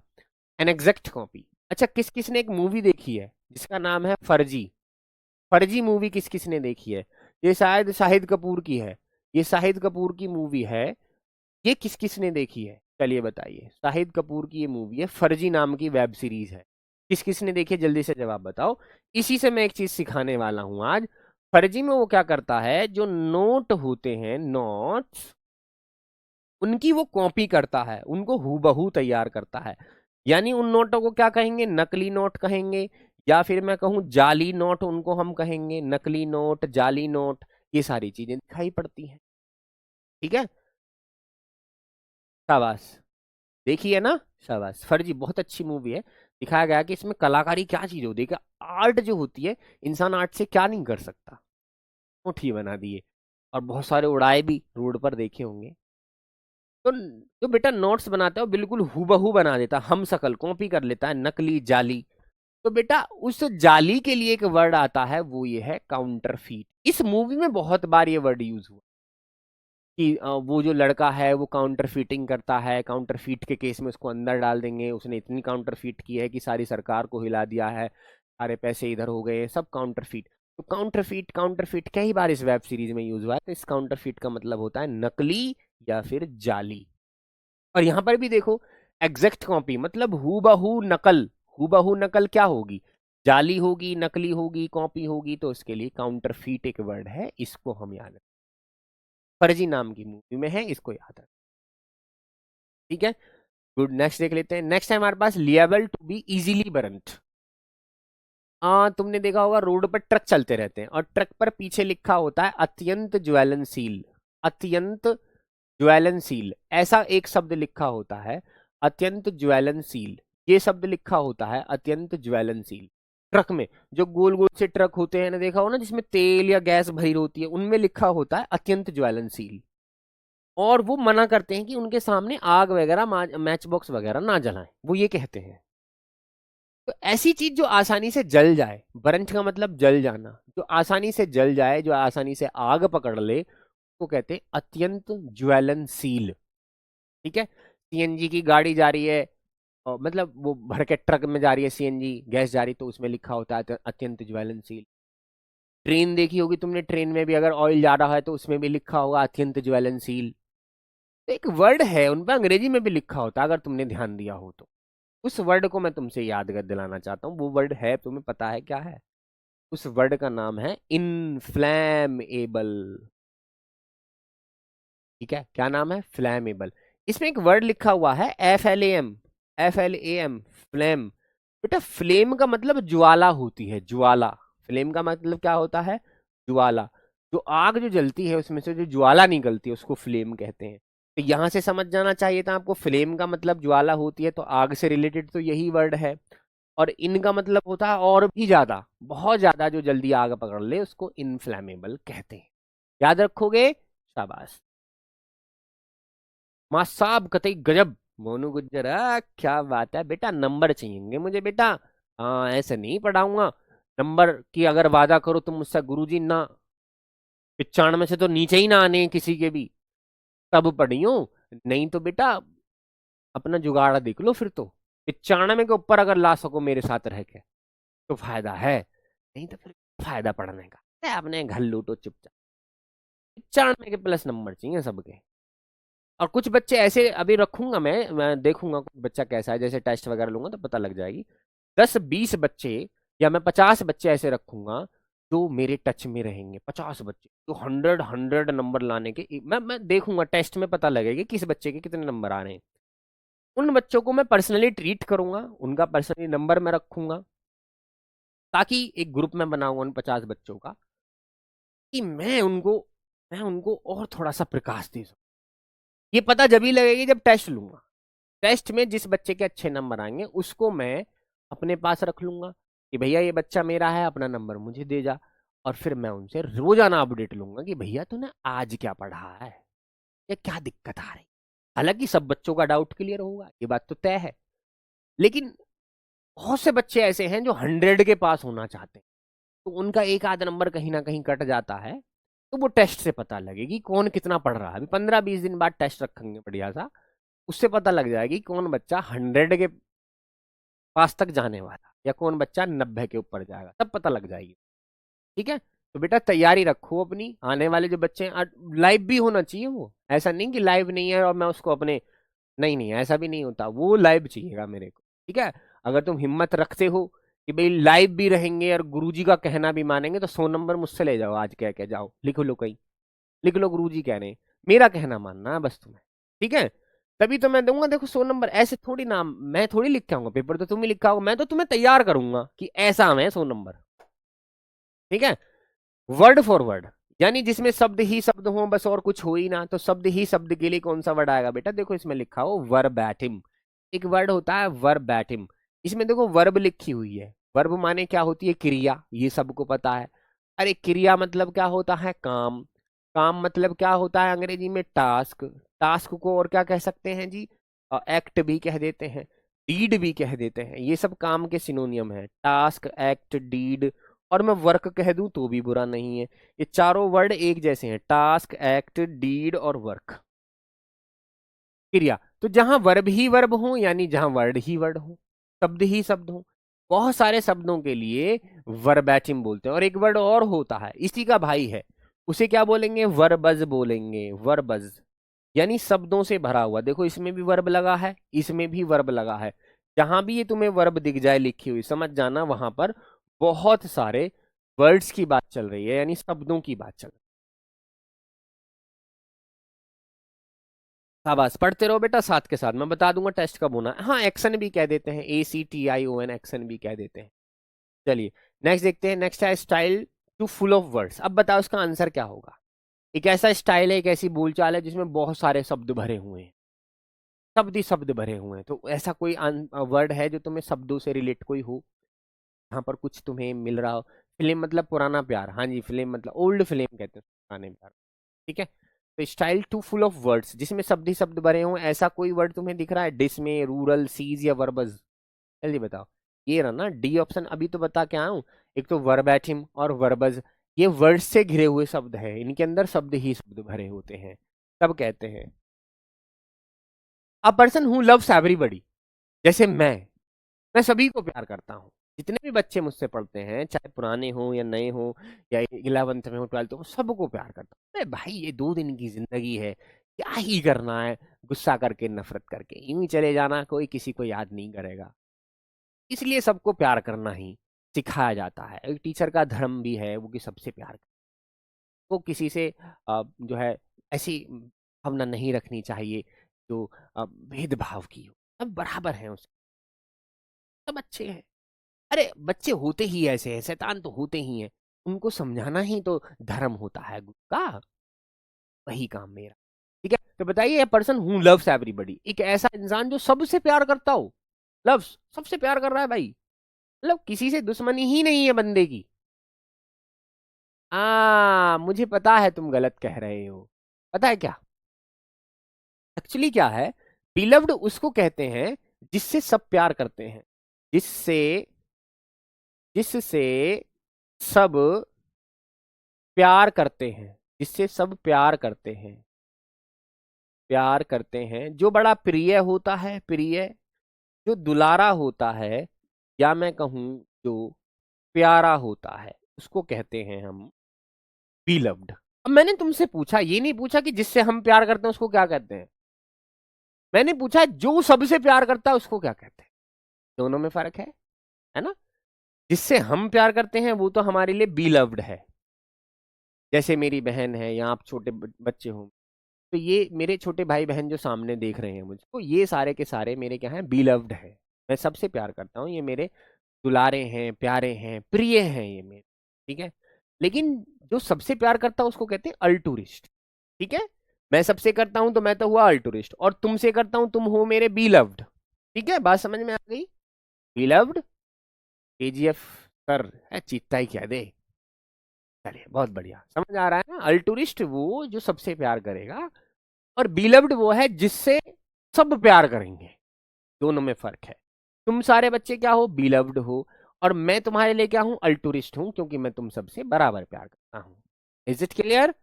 An exact copy. अच्छा, किस किस ने एक मूवी देखी है जिसका नाम है फर्जी? फर्जी मूवी किस किस ने देखी है? ये शायद शाहिद कपूर की है, ये शाहिद कपूर की मूवी है। ये किस किस ने देखी है? चलिए बताइए। शाहिद कपूर की ये मूवी है, फर्जी नाम की वेब सीरीज है। किस किस ने देखी है, जल्दी से जवाब बताओ। इसी से मैं एक चीज सिखाने वाला हूं आज। फर्जी में वो क्या करता है, जो नोट होते हैं, नोट्स, उनकी वो कॉपी करता है, उनको हूबहू तैयार करता है। यानी उन नोटों को क्या कहेंगे, नकली नोट कहेंगे, या फिर मैं कहूँ जाली नोट उनको हम कहेंगे। नकली नोट, जाली नोट, ये सारी चीजें दिखाई पड़ती हैं। ठीक है, शाबाश, देखी है ना, शाबाश। फर्जी बहुत अच्छी मूवी है। दिखाया गया कि इसमें कलाकारी क्या चीज होती है, कि आर्ट जो होती है, इंसान आर्ट से क्या नहीं कर सकता, मुट्ठी बना दिए। और बहुत सारे उड़ाए भी, रोड पर देखे होंगे। तो जो बेटा नोट्स बनाता है वो बिल्कुल हूबहू बना देता, हम शकल कॉपी कर लेता है, नकली, जाली। तो बेटा उस जाली के लिए एक वर्ड आता है, वो ये है काउंटरफीट। इस मूवी में बहुत बार ये वर्ड यूज हुआ कि वो जो लड़का है वो काउंटर फीटिंग करता है, काउंटर फीट के केस में उसको अंदर डाल देंगे, उसने इतनी काउंटर फीट की है कि सारी सरकार को हिला दिया है, सारे पैसे इधर हो गए, सब काउंटर फीट। तो काउंटर फीट कई बार इस वेब सीरीज में यूज हुआ है। तो इस काउंटर फीट का मतलब होता है नकली या फिर जाली। और यहां पर भी देखो, एग्जैक्ट कॉपी मतलब हूबहू नकल। हूबहू नकल क्या होगी, जाली होगी, नकली होगी, कॉपी होगी। तो इसके लिए काउंटर फीट एक वर्ड है, इसको हम याद रखें। फर्जी नाम की मूवी में है, इसको याद रखें। ठीक है, गुड। नेक्स्ट देख लेते हैं। नेक्स्ट है हमारे पास liable to be easily burnt. तुमने देखा होगा रोड पर ट्रक चलते रहते हैं और ट्रक पर पीछे लिखा होता है अत्यंत ज्वलनशील। अत्यंत ज्वलनशील, ऐसा एक शब्द लिखा होता है, अत्यंत ज्वलनशील। ये शब्द लिखा होता है अत्यंत ज्वलनशील। ट्रक में जो गोल गोल से ट्रक होते हैं ना, देखा हो ना, जिसमें तेल या गैस भरी होती है, उनमें लिखा होता है अत्यंत ज्वलनशील। और वो मना करते हैं कि उनके सामने आग वगैरह, मैच बॉक्स वगैरह ना जलाएं, वो ये कहते हैं। तो ऐसी चीज जो आसानी से जल जाए, बरंट का मतलब जल जाना, जो आसानी से जल जाए, जो आसानी से आग पकड़ ले, वो कहते हैं अत्यंत ज्वलनशील। ठीक है, सीएनजी की गाड़ी जा रही है, और मतलब वो भर के ट्रक में जा रही है, सीएनजी गैस जा रही, तो उसमें लिखा होता है अत्यंत ज्वलनशील। ट्रेन देखी होगी तुमने, ट्रेन में भी अगर ऑयल जा रहा है तो उसमें भी लिखा होगा अत्यंत ज्वलनशील। तो एक वर्ड है उन पर अंग्रेजी में भी लिखा होता है, अगर तुमने ध्यान दिया हो तो। उस वर्ड को मैं तुमसे याद कर दिलाना चाहता हूँ। वो वर्ड है, तुम्हें पता है क्या है? उस वर्ड का नाम है इनफ्लैमेबल। ठीक है, क्या नाम है? फ्लैमेबल। इसमें एक वर्ड लिखा हुआ है FLAM। FLAM, flame. बेटा फ्लेम का मतलब ज्वाला होती है, ज्वाला। फ्लेम का मतलब क्या होता है? ज्वाला। जो आग जो जलती है उसमें से जो ज्वाला निकलती है उसको फ्लेम कहते हैं। तो यहां से समझ जाना चाहिए था आपको, फ्लेम का मतलब ज्वाला होती है, तो आग से रिलेटेड तो यही वर्ड है। और इनका मतलब होता है और भी ज्यादा, बहुत ज्यादा, जो जल्दी आग पकड़ ले उसको इनफ्लैमेबल कहते हैं। याद रखोगे, शाबाश। माँ साहब कतई गजब। मोनू गुज्जर, क्या बात है बेटा, नंबर चाहिए मुझे बेटा। हाँ, ऐसे नहीं पढ़ाऊंगा। नंबर की अगर वादा करो तुम मुझसे गुरुजी, ना 95 से तो नीचे ही ना आने हैं किसी के भी, तब पढ़ियो। नहीं तो बेटा अपना जुगाड़ देख लो फिर तो। 95 के ऊपर अगर ला सको मेरे साथ रह के तो फायदा है, नहीं तो फिर फायदा पढ़ने का है, अपने घर लूटो चुपचाप। 95 के प्लस नंबर चाहिए सबके। और कुछ बच्चे ऐसे अभी रखूंगा, मैं देखूंगा कुछ बच्चा कैसा है, जैसे टेस्ट वगैरह लूंगा तो पता लग जाएगी। 10-20 बच्चे, या मैं 50 बच्चे ऐसे रखूंगा जो मेरे टच में रहेंगे। 50 बच्चे जो 100 नंबर लाने के, मैं देखूंगा टेस्ट में, पता लगेगा किस बच्चे के कितने नंबर आ रहे हैं। उन बच्चों को मैं पर्सनली ट्रीट करूंगा, उनका पर्सनली नंबर मैं रखूंगा, ताकि एक ग्रुप में बनाऊंगा उन 50 बच्चों का, कि मैं उनको और थोड़ा सा प्रकाश दे सकूं। ये पता जब ही लगेगी जब टेस्ट लूंगा। टेस्ट में जिस बच्चे के अच्छे नंबर आएंगे उसको मैं अपने पास रख लूंगा, कि भैया ये बच्चा मेरा है, अपना नंबर मुझे दे जा। और फिर मैं उनसे रोजाना अपडेट लूंगा कि भैया तूने आज क्या पढ़ा है, या क्या दिक्कत आ रही। हालांकि सब बच्चों का डाउट क्लियर होगा, ये बात तो तय है। लेकिन बहुत से बच्चे ऐसे हैं जो 100 के पास होना चाहते हैं, तो उनका एक आध नंबर कहीं ना कहीं कट जाता है। तो वो टेस्ट से पता लगेगी कौन कितना पढ़ रहा है। अभी 15-20 दिन बाद टेस्ट रखेंगे बढ़िया सा, उससे पता लग जाएगी कौन बच्चा 100 के पास तक जाने वाला, या कौन बच्चा 90 के ऊपर जाएगा, सब पता लग जाएगी। ठीक है, तो बेटा तैयारी रखो अपनी, आने वाले जो बच्चे हैं लाइव भी होना चाहिए वो, ऐसा नहीं कि लाइव नहीं है और मैं उसको अपने, नहीं नहीं ऐसा भी नहीं होता, वो लाइव चाहिएगा मेरे को। ठीक है, अगर तुम हिम्मत रखते हो कि भाई लाइव भी रहेंगे और गुरुजी का कहना भी मानेंगे, तो 100 नंबर मुझसे ले जाओ, आज कह के जाओ, लिख लो कहीं, लिख लो गुरुजी कह रहे हैं, मेरा कहना मानना है बस तुम्हें। ठीक है, तभी तो मैं दूंगा। देखो 100 नंबर ऐसे थोड़ी ना, मैं थोड़ी लिख के आऊंगा, पेपर तो तुम ही लिखा होगा, मैं तो तुम्हें तैयार करूंगा कि ऐसा हमें 100 नंबर। ठीक है, वर्ड फॉर वर्ड, यानी जिसमें शब्द ही शब्द हो, बस और कुछ हो ही ना, तो शब्द ही शब्द के लिए कौन सा वर्ड आएगा बेटा, देखो इसमें लिखा हो वर्बैटिम। एक वर्ड होता है वर्बैटिम, इसमें देखो वर्ब लिखी हुई है, वर्ब माने क्या होती है, क्रिया, ये सबको पता है। अरे क्रिया मतलब क्या होता है, काम, काम मतलब क्या होता है अंग्रेजी में, टास्क, टास्क को और क्या कह सकते हैं जी, एक्ट भी कह देते हैं, डीड भी कह देते हैं, ये सब काम के सिनोनियम है, टास्क, एक्ट, डीड, और मैं वर्क कह दूं तो भी बुरा नहीं है, ये चारों वर्ड एक जैसे हैं, टास्क, एक्ट, डीड और वर्क, क्रिया। तो जहां वर्ब ही वर्ब हो, यानी जहां वर्ड ही वर्ड हो, शब्द ही शब्द हो, बहुत सारे शब्दों के लिए वर्बैटिम बोलते हैं। और एक वर्ड और होता है, इसी का भाई है, उसे क्या बोलेंगे, वर्बज बोलेंगे, वर्बज, यानी शब्दों से भरा हुआ। देखो इसमें भी वर्ब लगा है, इसमें भी वर्ब लगा है, जहां भी ये तुम्हें वर्ब दिख जाए लिखी हुई, समझ जाना वहां पर बहुत सारे वर्ड्स की बात चल रही है, यानी शब्दों की बात चल रही है। शाबाश, पढ़ते रहो बेटा, साथ के साथ मैं बता दूंगा टेस्ट कब होना है। हाँ, एक्शन भी कह देते हैं, ACTION, एक्शन भी कह देते हैं। चलिए नेक्स्ट देखते हैं, नेक्स्ट है style too full of words. अब बताओ इसका आंसर क्या होगा। एक ऐसा स्टाइल है, एक ऐसी बोलचाल है जिसमें बहुत सारे शब्द भरे हुए हैं, शब्द ही शब्द भरे हुए हैं। तो ऐसा कोई वर्ड है जो तुम्हें शब्दों से रिलेट कोई हो, यहाँ पर कुछ तुम्हें मिल रहा हो। फिल्म मतलब पुराना प्यार, हाँ जी, फिल्म मतलब ओल्ड फिल्म कहते हैं पुराने प्यार। ठीक है, तो style too full of words, जिसमें शब्द ही शब्द भरे हों, ऐसा कोई वर्ड तुम्हें दिख रहा है डिस में, रूरल, सीज या वर्बज, जल्दी बताओ। ये रहा ना डी ऑप्शन, अभी तो बता के आऊं, एक तो वर्बैटिम और वर्बज, ये वर्ड से घिरे हुए शब्द है, इनके अंदर शब्द ही शब्द भरे होते हैं, तब कहते हैं a person who loves everybody. जैसे मैं सभी को प्यार करता हूँ, जितने भी बच्चे मुझसे पढ़ते हैं, चाहे पुराने हो या नए हो, या 11th में हो, 12th हो, सबको प्यार करता हूँ। अरे भाई ये 2 दिन की जिंदगी है, क्या ही करना है, गुस्सा करके, नफरत करके यूं ही चले जाना, कोई किसी को याद नहीं करेगा। इसलिए सबको प्यार करना ही सिखाया जाता है, एक टीचर का धर्म भी है वो कि सबसे प्यार करें। वो किसी से जो है ऐसी भावना नहीं रखनी चाहिए जो भेदभाव की हो, सब बराबर हैं, उसे सब अच्छे हैं। अरे बच्चे होते ही ऐसे हैं, शैतान तो होते ही हैं, उनको समझाना ही तो धर्म होता है गुरु का, वही काम मेरा। ठीक है, तो बताइए, a person who loves everybody, एक ऐसा इंसान जो सबसे प्यार करता हो, लव्स, सबसे प्यार कर रहा है भाई, मतलब किसी से दुश्मनी ही नहीं है बंदे की। मुझे पता है तुम गलत कह रहे हो, पता है क्या, एक्चुअली क्या है, बिलव्ड उसको कहते हैं जिससे सब प्यार करते हैं, जिससे, जिससे सब प्यार करते हैं, जिससे सब प्यार करते हैं, प्यार करते हैं, जो बड़ा प्रिय होता है, प्रिय, जो दुलारा होता है, या मैं कहूं जो प्यारा होता है, उसको कहते हैं हम beloved। अब मैंने तुमसे पूछा, ये नहीं पूछा कि जिससे हम प्यार करते हैं उसको क्या कहते हैं, मैंने पूछा जो सबसे प्यार करता है उसको क्या कहते हैं, दोनों में फर्क है ना। जिससे हम प्यार करते हैं वो तो हमारे लिए beloved है, जैसे मेरी बहन है, या आप छोटे बच्चे हो, तो ये मेरे छोटे भाई बहन जो सामने देख रहे हैं मुझको, ये सारे के सारे मेरे क्या हैं, बिलव्ड है, मैं सबसे प्यार करता हूँ, ये मेरे दुलारे हैं, प्यारे हैं, प्रिय हैं ये मेरे। ठीक है, लेकिन जो सबसे प्यार करता है उसको कहते हैं अल्टूरिस्ट। ठीक है, मैं सबसे करता हूं तो मैं तो हुआ अल्टूरिस्ट, और तुमसे करता हूं तुम हो मेरे बिलव्ड। ठीक है, बात समझ में आ गई, बिलव्ड, KGF सर है, चीता ही कह दे। चलिए बहुत बढ़िया, समझ आ रहा है ना, अल्टूरिस्ट वो जो सबसे प्यार करेगा, और बिलव्ड वो है जिससे सब प्यार करेंगे, दोनों में फर्क है। तुम सारे बच्चे क्या हो, बिलव्ड हो, और मैं तुम्हारे लिए क्या हूं, अल्टूरिस्ट हूं, क्योंकि मैं तुम सबसे बराबर प्यार करता हूं। Is it clear,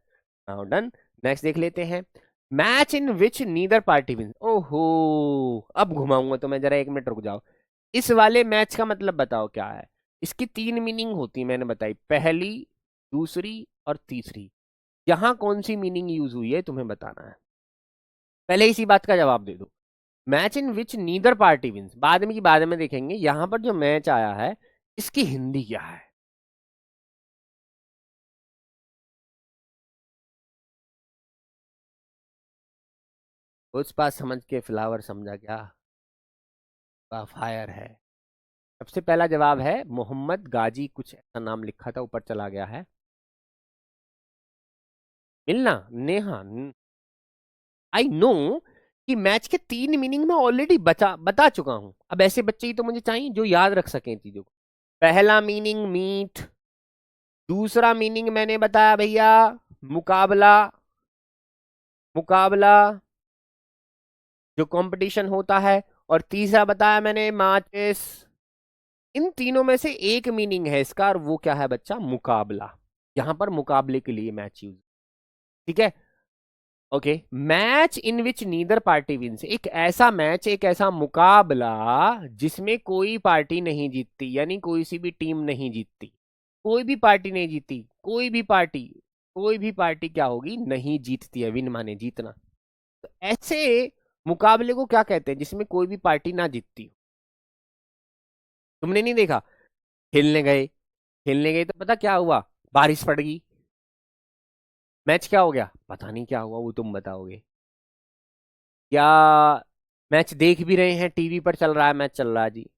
now done. Next देख लेते हैं, match in which neither party win. ओहो, अब घुमाऊंगा तो मैं, जरा 1 मिनट रुक जाओ। इस वाले मैच का मतलब बताओ क्या है। इसकी तीन मीनिंग होती मैंने बताई, पहली, दूसरी और तीसरी। यहां कौन सी मीनिंग यूज हुई है तुम्हें बताना है। पहले इसी बात का जवाब दे दो। Match in which neither party wins, बाद में की बाद में देखेंगे। यहां पर जो मैच आया है इसकी हिंदी क्या है। उस पास समझ के फ्लावर समझा क्या, फायर है। सबसे पहला जवाब है मोहम्मद गाजी, कुछ ऐसा नाम लिखा था, ऊपर चला गया है। मिलना, नेहा। आई नो कि मैच के तीन मीनिंग में ऑलरेडी बता चुका हूं। अब ऐसे बच्चे ही तो मुझे चाहिए जो याद रख सकें चीजों को। पहला मीनिंग मीट, दूसरा मीनिंग मैंने बताया भैया मुकाबला, मुकाबला जो कंपटीशन होता है। और तीसरा बताया मैंने मैचेस। इन तीनों में से एक मीनिंग है इसका, और वो क्या है बच्चा, मुकाबला। यहां पर मुकाबले के लिए मैच यूज। ठीक है, okay. Match in which neither party wins, एक ऐसा मैच, एक ऐसा मुकाबला जिसमें कोई पार्टी नहीं जीतती, यानी कोई सी भी टीम नहीं जीतती। कोई भी पार्टी नहीं जीती, कोई भी पार्टी, कोई भी पार्टी क्या होगी, नहीं जीतती है। विन माने जीतना। तो ऐसे मुकाबले को क्या कहते हैं जिसमें कोई भी पार्टी ना जीतती हो। तुमने नहीं देखा, खेलने गए, खेलने गए तो पता क्या हुआ, बारिश पड़ गई, मैच क्या हो गया, पता नहीं क्या हुआ, वो तुम बताओगे। या मैच देख भी रहे हैं, टीवी पर चल रहा है, मैच चल रहा है जी,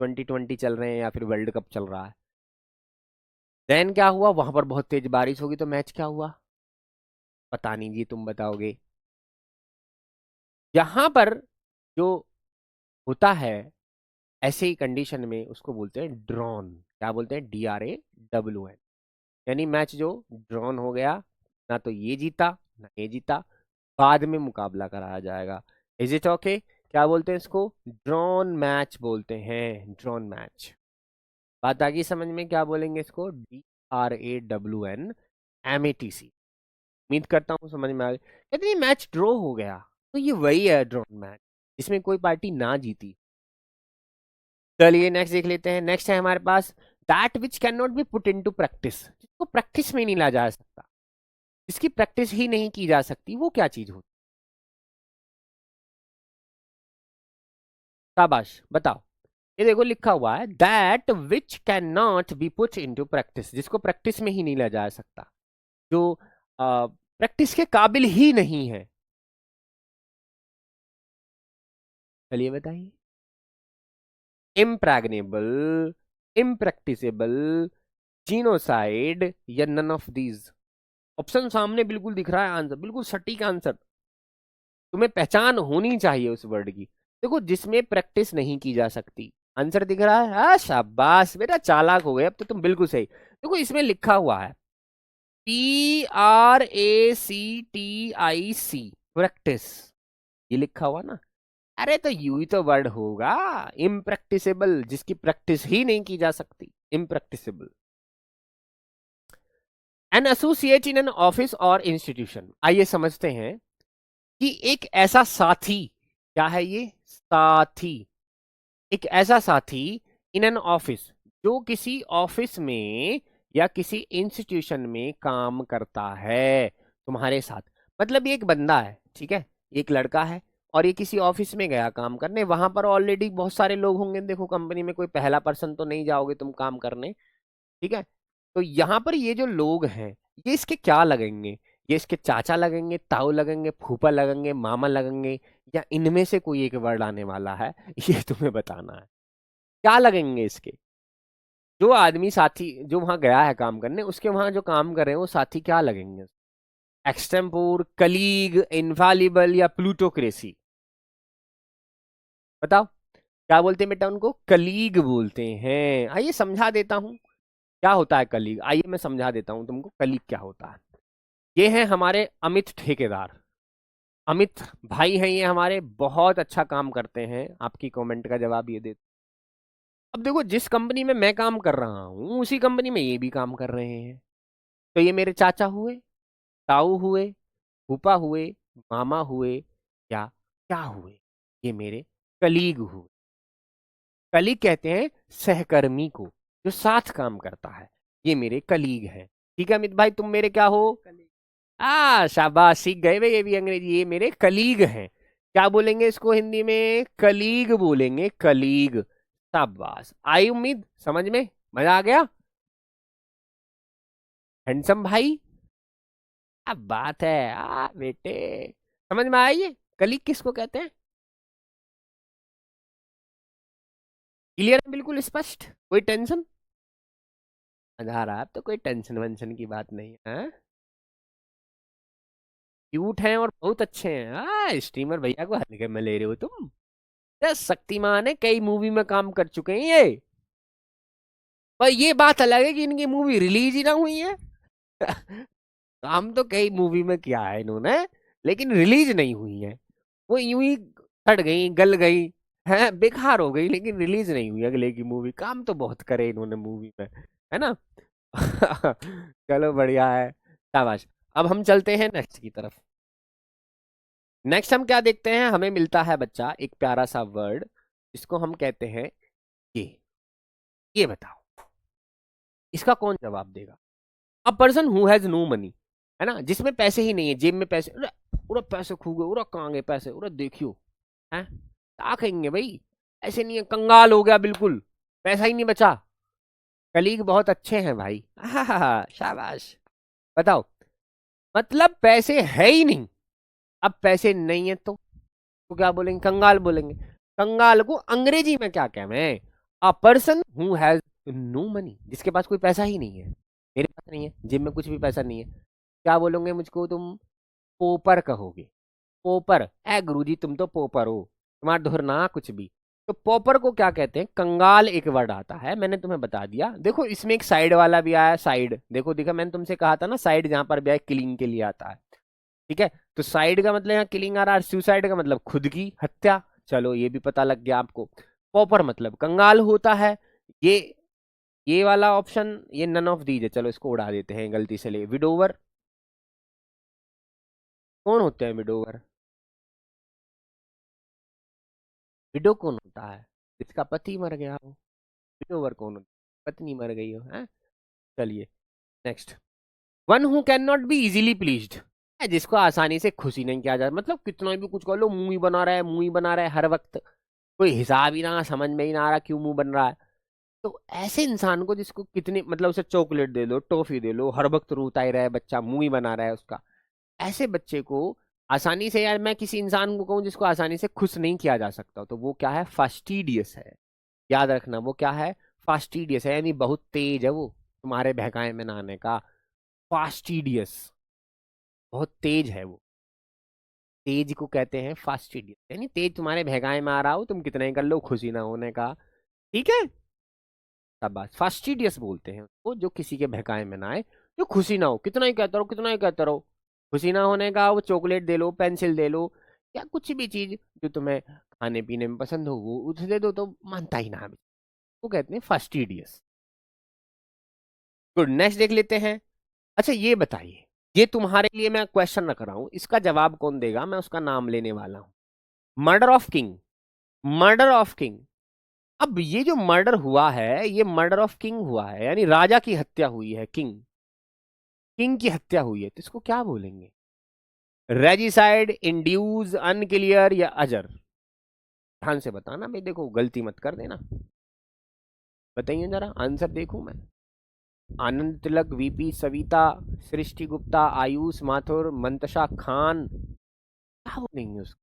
2020 चल रहे हैं या फिर वर्ल्ड कप चल रहा है। देन क्या हुआ, वहां पर बहुत तेज बारिश होगी तो मैच क्या हुआ, पता नहीं जी, तुम बताओगे। यहां पर जो होता है ऐसे ही कंडीशन में उसको बोलते हैं ड्रॉन। क्या बोलते हैं, DRAWN। यानी मैच जो ड्रॉन हो गया, ना तो ये जीता ना ये जीता, बाद में मुकाबला कराया जाएगा। इज इट ओके, क्या बोलते हैं इसको, ड्रॉन मैच बोलते हैं, ड्रॉन मैच। बात आ गई समझ में, क्या बोलेंगे इसको, DRAWN MATC। उम्मीद करता हूँ समझ में आ गई। कहते हैं मैच ड्रॉ हो गया, तो ये वही है ड्रॉन मैच, जिसमें कोई पार्टी ना जीती। चलिए नेक्स्ट देख लेते हैं। नेक्स्ट है हमारे पास that which can not be put into practice, जिसको प्रैक्टिस में नहीं ला जा सकता, जिसकी प्रैक्टिस ही नहीं की जा सकती, वो क्या चीज होती। शाबाश बताओ। ये देखो लिखा हुआ है that which can not be put into practice, जिसको प्रैक्टिस में ही नहीं ला जा सकता, जो प्रैक्टिस के काबिल ही नहीं है। चलिए बताइए। इम्प्रैग्नेबल, इम्प्रैक्टिसेबल, जीनोसाइड, या नन ऑफ दीज। ऑप्शन सामने बिल्कुल दिख रहा है, आंसर बिल्कुल सटीक आंसर। तुम्हें पहचान होनी चाहिए उस वर्ड की। देखो जिसमें प्रैक्टिस नहीं की जा सकती, आंसर दिख रहा है, हाँ शाबाश बेटा, चालाक हो गए अब तो तुम, बिल्कुल सही। देखो इसमें लिखा हुआ है PRACTIC, प्रैक्टिस, ये लिखा हुआ ना। अरे तो यू ही तो वर्ड होगा, इम्प्रैक्टिसेबल, जिसकी प्रैक्टिस ही नहीं की जा सकती, impracticable. An associate in an office और इंस्टीट्यूशन, आइए समझते हैं कि एक ऐसा साथी, क्या है ये, साथी, एक ऐसा साथी इन एन ऑफिस, जो किसी ऑफिस में या किसी इंस्टीट्यूशन में काम करता है तुम्हारे साथ। मतलब ये एक बंदा है, ठीक है, एक लड़का है, और ये किसी ऑफिस में गया काम करने, वहां पर ऑलरेडी बहुत सारे लोग होंगे। देखो कंपनी में कोई पहला पर्सन तो नहीं जाओगे तुम काम करने, ठीक है। तो यहाँ पर ये जो लोग हैं, ये इसके क्या लगेंगे, ये इसके चाचा लगेंगे, ताऊ लगेंगे, फूफा लगेंगे, मामा लगेंगे, या इनमें से कोई एक वर्ड आने वाला है, ये तुम्हें बताना है। क्या लगेंगे इसके, जो आदमी साथी जो वहां गया है काम करने, उसके वहां जो काम कर रहे हैं वो साथी क्या लगेंगे, एक्सटेम्पोर, कलीग, इनफालिबल, या प्लूटोक्रेसी। बताओ क्या बोलते हैं बेटा उनको, कलीग बोलते हैं। आइए समझा देता हूँ क्या होता है कलीग, आइए मैं समझा देता हूँ तुमको कलीग क्या होता है। ये हैं हमारे अमित ठेकेदार, अमित भाई हैं ये हमारे, बहुत अच्छा काम करते हैं, आपकी कमेंट का जवाब ये दे। अब देखो जिस कंपनी में मैं काम कर रहा हूँ उसी कंपनी में ये भी काम कर रहे हैं, तो ये मेरे चाचा हुए, ताऊ हुए, फूफा हुए, मामा हुए, या क्या हुए, ये मेरे कलीग हुए। कलीग कहते हैं सहकर्मी को, जो साथ काम करता है। ये मेरे कलीग हैं। ठीक है अमित भाई, तुम मेरे क्या हो? शाबाश, सीख गए भाई ये भी अंग्रेजी। ये मेरे कलीग हैं। क्या बोलेंगे इसको हिंदी में? कलीग बोलेंगे, कलीग। शाबाश, आई उम्मीद समझ में मजा आ गया। हैंडसम भाई, क्या बात है। बेटे, समझ में आई है कलीग किसको कहते हैं? क्लियर है, बिल्कुल स्पष्ट, कोई टेंशन? मजा आ रहा है, अब तो कोई टेंशन वेंशन की बात नहीं है। क्यूट हैं और बहुत अच्छे हैं। स्टीमर भैया को हल्के में ले रहे हो तुम। ये शक्तिमान है, कई मूवी में काम कर चुके हैं ये। पर ये बात अलग है कि इनकी मूवी रिलीज ही ना हुई है। काम तो कई मूवी में किया है इन्होंने, लेकिन रिलीज नहीं हुई है। वो यूं ही सड़ गई, गल गई, है बेकार हो गई, लेकिन रिलीज नहीं हुई अगले की मूवी। काम तो बहुत करे इन्होंने मूवी में, है ना। चलो बढ़िया है, शाबाश। अब हम चलते हैं नेक्स्ट की तरफ। नेक्स्ट हम क्या देखते हैं? हमें मिलता है बच्चा एक प्यारा सा वर्ड, जिसको हम कहते हैं ये। ये बताओ, इसका कौन जवाब देगा? A person who has no money, है ना, जिसमें पैसे ही नहीं है, जेब में पैसे, उरे उरे पैसे खो गए, उरे कहाँ गए पैसे, उरे देखियो, हैं क्या कहेंगे भाई? ऐसे नहीं है, कंगाल हो गया बिल्कुल, पैसा ही नहीं बचा। कलीग बहुत अच्छे हैं भाई, शाबाश। बताओ, मतलब पैसे है ही नहीं। अब पैसे नहीं है तो क्या बोलेंगे? कंगाल बोलेंगे। कंगाल को अंग्रेजी में क्या कहते हैं? A person who has no money, जिसके पास कोई पैसा ही नहीं है। मेरे पास नहीं है, जेब में कुछ भी पैसा नहीं है। क्या बोलोगे मुझको तुम? पोपर कहोगे। पोपर, ए गुरुजी तुम तो पोपर हो, तुम्हारा धुरना कुछ भी। तो पोपर को क्या कहते हैं? कंगाल एक वर्ड आता है, मैंने तुम्हें बता दिया। देखो इसमें एक साइड वाला भी आया, साइड देखो, देखा मैंने तुमसे कहा था ना, साइड जहां पर भी आए किलिंग के लिए आता है। ठीक है, तो साइड का मतलब यहाँ किलिंग आ रहा है, सुसाइड का मतलब खुद की हत्या। चलो ये भी पता लग गया आपको। पॉपर मतलब कंगाल होता है। ये ये वाला ऑप्शन, ये नन ऑफ दीज है, चलो इसको उड़ा देते हैं गलती से। ले विडोवर, कौन होते हैं विडोवर? विडो कौन होता है? जिसका पति मर गया हो। विडोवर कौन होता है? पत्नी मर गई हो, है। चलिए next. One who can not be easily pleased, जिसको आसानी से खुशी नहीं किया जाता। मतलब कितना भी कुछ कर लो, मुंह ही बना रहा है, मुंह ही बना रहा है हर वक्त, कोई हिसाब ही ना, समझ में ही ना आ रहा क्यों मुंह बन रहा है। तो ऐसे इंसान को, जिसको कितनी मतलब उसे चॉकलेट दे लो, टॉफी दे लो, हर वक्त रोता ही रहे बच्चा, मुंह ही बना रहा है उसका, ऐसे बच्चे को आसानी से, यार मैं किसी इंसान को कहूँ जिसको आसानी से खुश नहीं किया जा सकता, तो वो क्या है? फास्टिडियस है। याद रखना, वो क्या है? फास्टिडियस है, यानी बहुत तेज है वो तुम्हारे बहकाए में नहाने का। फास्टिडियस, बहुत तेज है वो। तेज को कहते हैं फास्टिडियस, यानी तेज तुम्हारे बहकाए में आ रहा हो, तुम कितना ही कर लो, खुशी ना होने का। ठीक है, शाबाश। फास्टिडियस बोलते हैं उसको, जो किसी के बहकाए में ना आए, जो खुशी ना हो, कितना ही कहता रहो, कितना ही कहता रहो, खुशी ना होने का। वो चॉकलेट दे लो, पेंसिल दे लो, या कुछ भी चीज जो तुम्हें खाने पीने में पसंद हो, वो उसे दे दो तो मानता ही ना। वो कहते हैं फास्टिडियस। गुड, नेक्स्ट देख लेते हैं। अच्छा ये बताइए, ये तुम्हारे लिए मैं क्वेश्चन रख रहा हूं, इसका जवाब कौन देगा मैं उसका नाम लेने वाला हूं। Murder of king, murder of king. अब ये जो मर्डर हुआ है, ये मर्डर ऑफ किंग हुआ है, यानी राजा की हत्या हुई है। किंग, किंग की हत्या हुई है, तो इसको क्या बोलेंगे? रेजिसाइड, इंड्यूस, अनक्लियर या अजर? ध्यान से बताना भाई, देखो गलती मत कर देना। बताइए जरा, आंसर देखूं मैं। आनंद तिलक, वीपी सविता, सृष्टि गुप्ता, आयुष माथुर, मंतशा खान, क्या बोलेंगे उसको?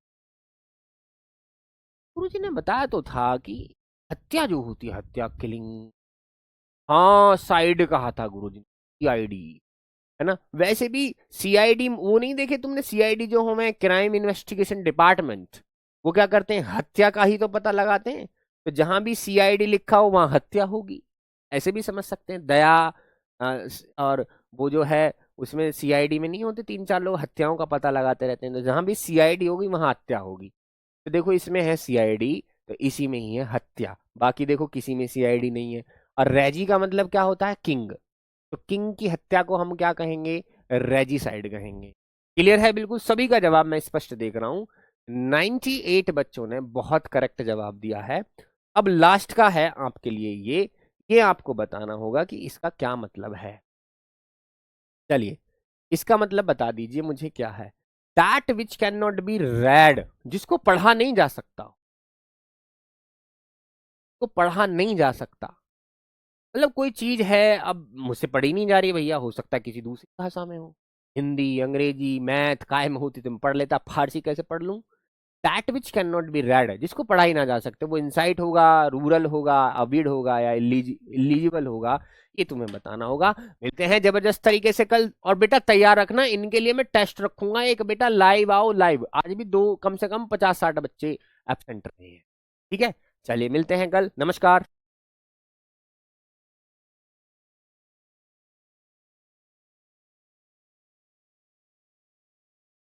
गुरुजी ने बताया तो था कि हत्या जो होती है, हत्या, किलिंग। हाँ साइड कहा था गुरुजी, सीआईडी, है ना। वैसे भी सीआईडी वो नहीं देखे तुमने? सीआईडी जो हमें क्राइम इन्वेस्टिगेशन डिपार्टमेंट, वो क्या करते हैं? हत्या का ही तो पता लगाते हैं। तो जहां भी सीआईडी लिखा हो वहां हत्या होगी, ऐसे भी समझ सकते हैं। दया और वो जो है, उसमें सीआईडी में नहीं होते तीन चार लोग हत्याओं का पता लगाते रहते हैं, तो जहां भी सीआईडी होगी वहां हत्या होगी। तो देखो इसमें है सीआईडी, तो इसी में ही है हत्या। बाकी देखो किसी में सीआईडी नहीं है। और रेजी का मतलब क्या होता है? किंग। तो किंग की हत्या को हम क्या कहेंगे? रेजिसाइड कहेंगे। क्लियर है बिल्कुल? सभी का जवाब मैं स्पष्ट देख रहा हूं। 98 बच्चों ने बहुत करेक्ट जवाब दिया है। अब लास्ट का है आपके लिए ये आपको बताना होगा कि इसका क्या मतलब है। चलिए, इसका मतलब बता दीजिए मुझे क्या है। That which can not B red, जिसको पढ़ा नहीं जा सकता, को पढ़ा नहीं जा सकता। मतलब कोई चीज है, अब मुझसे पढ़ी नहीं जा रही भैया, हो सकता है किसी दूसरी भाषा में हो, हिंदी, अंग्रेजी, मैथ काय में होती तो मैं पढ़ लेता, फारसी कैसे पढ़ लूं। That which can not B red, जिसको पढ़ा ही ना जा सकते, वो इनसाइट होगा, रूरल होगा, अविड होगा या इलिजिबल होगा, ये तुम्हें बताना होगा। मिलते हैं जबरदस्त तरीके से कल, और बेटा तैयार रखना, इनके लिए मैं टेस्ट रखूंगा एक, बेटा लाइव आओ लाइव, आज भी दो कम से कम 50-60 बच्चे एबसेंट रहे हैं। ठीक है, चलिए मिलते हैं कल, नमस्कार।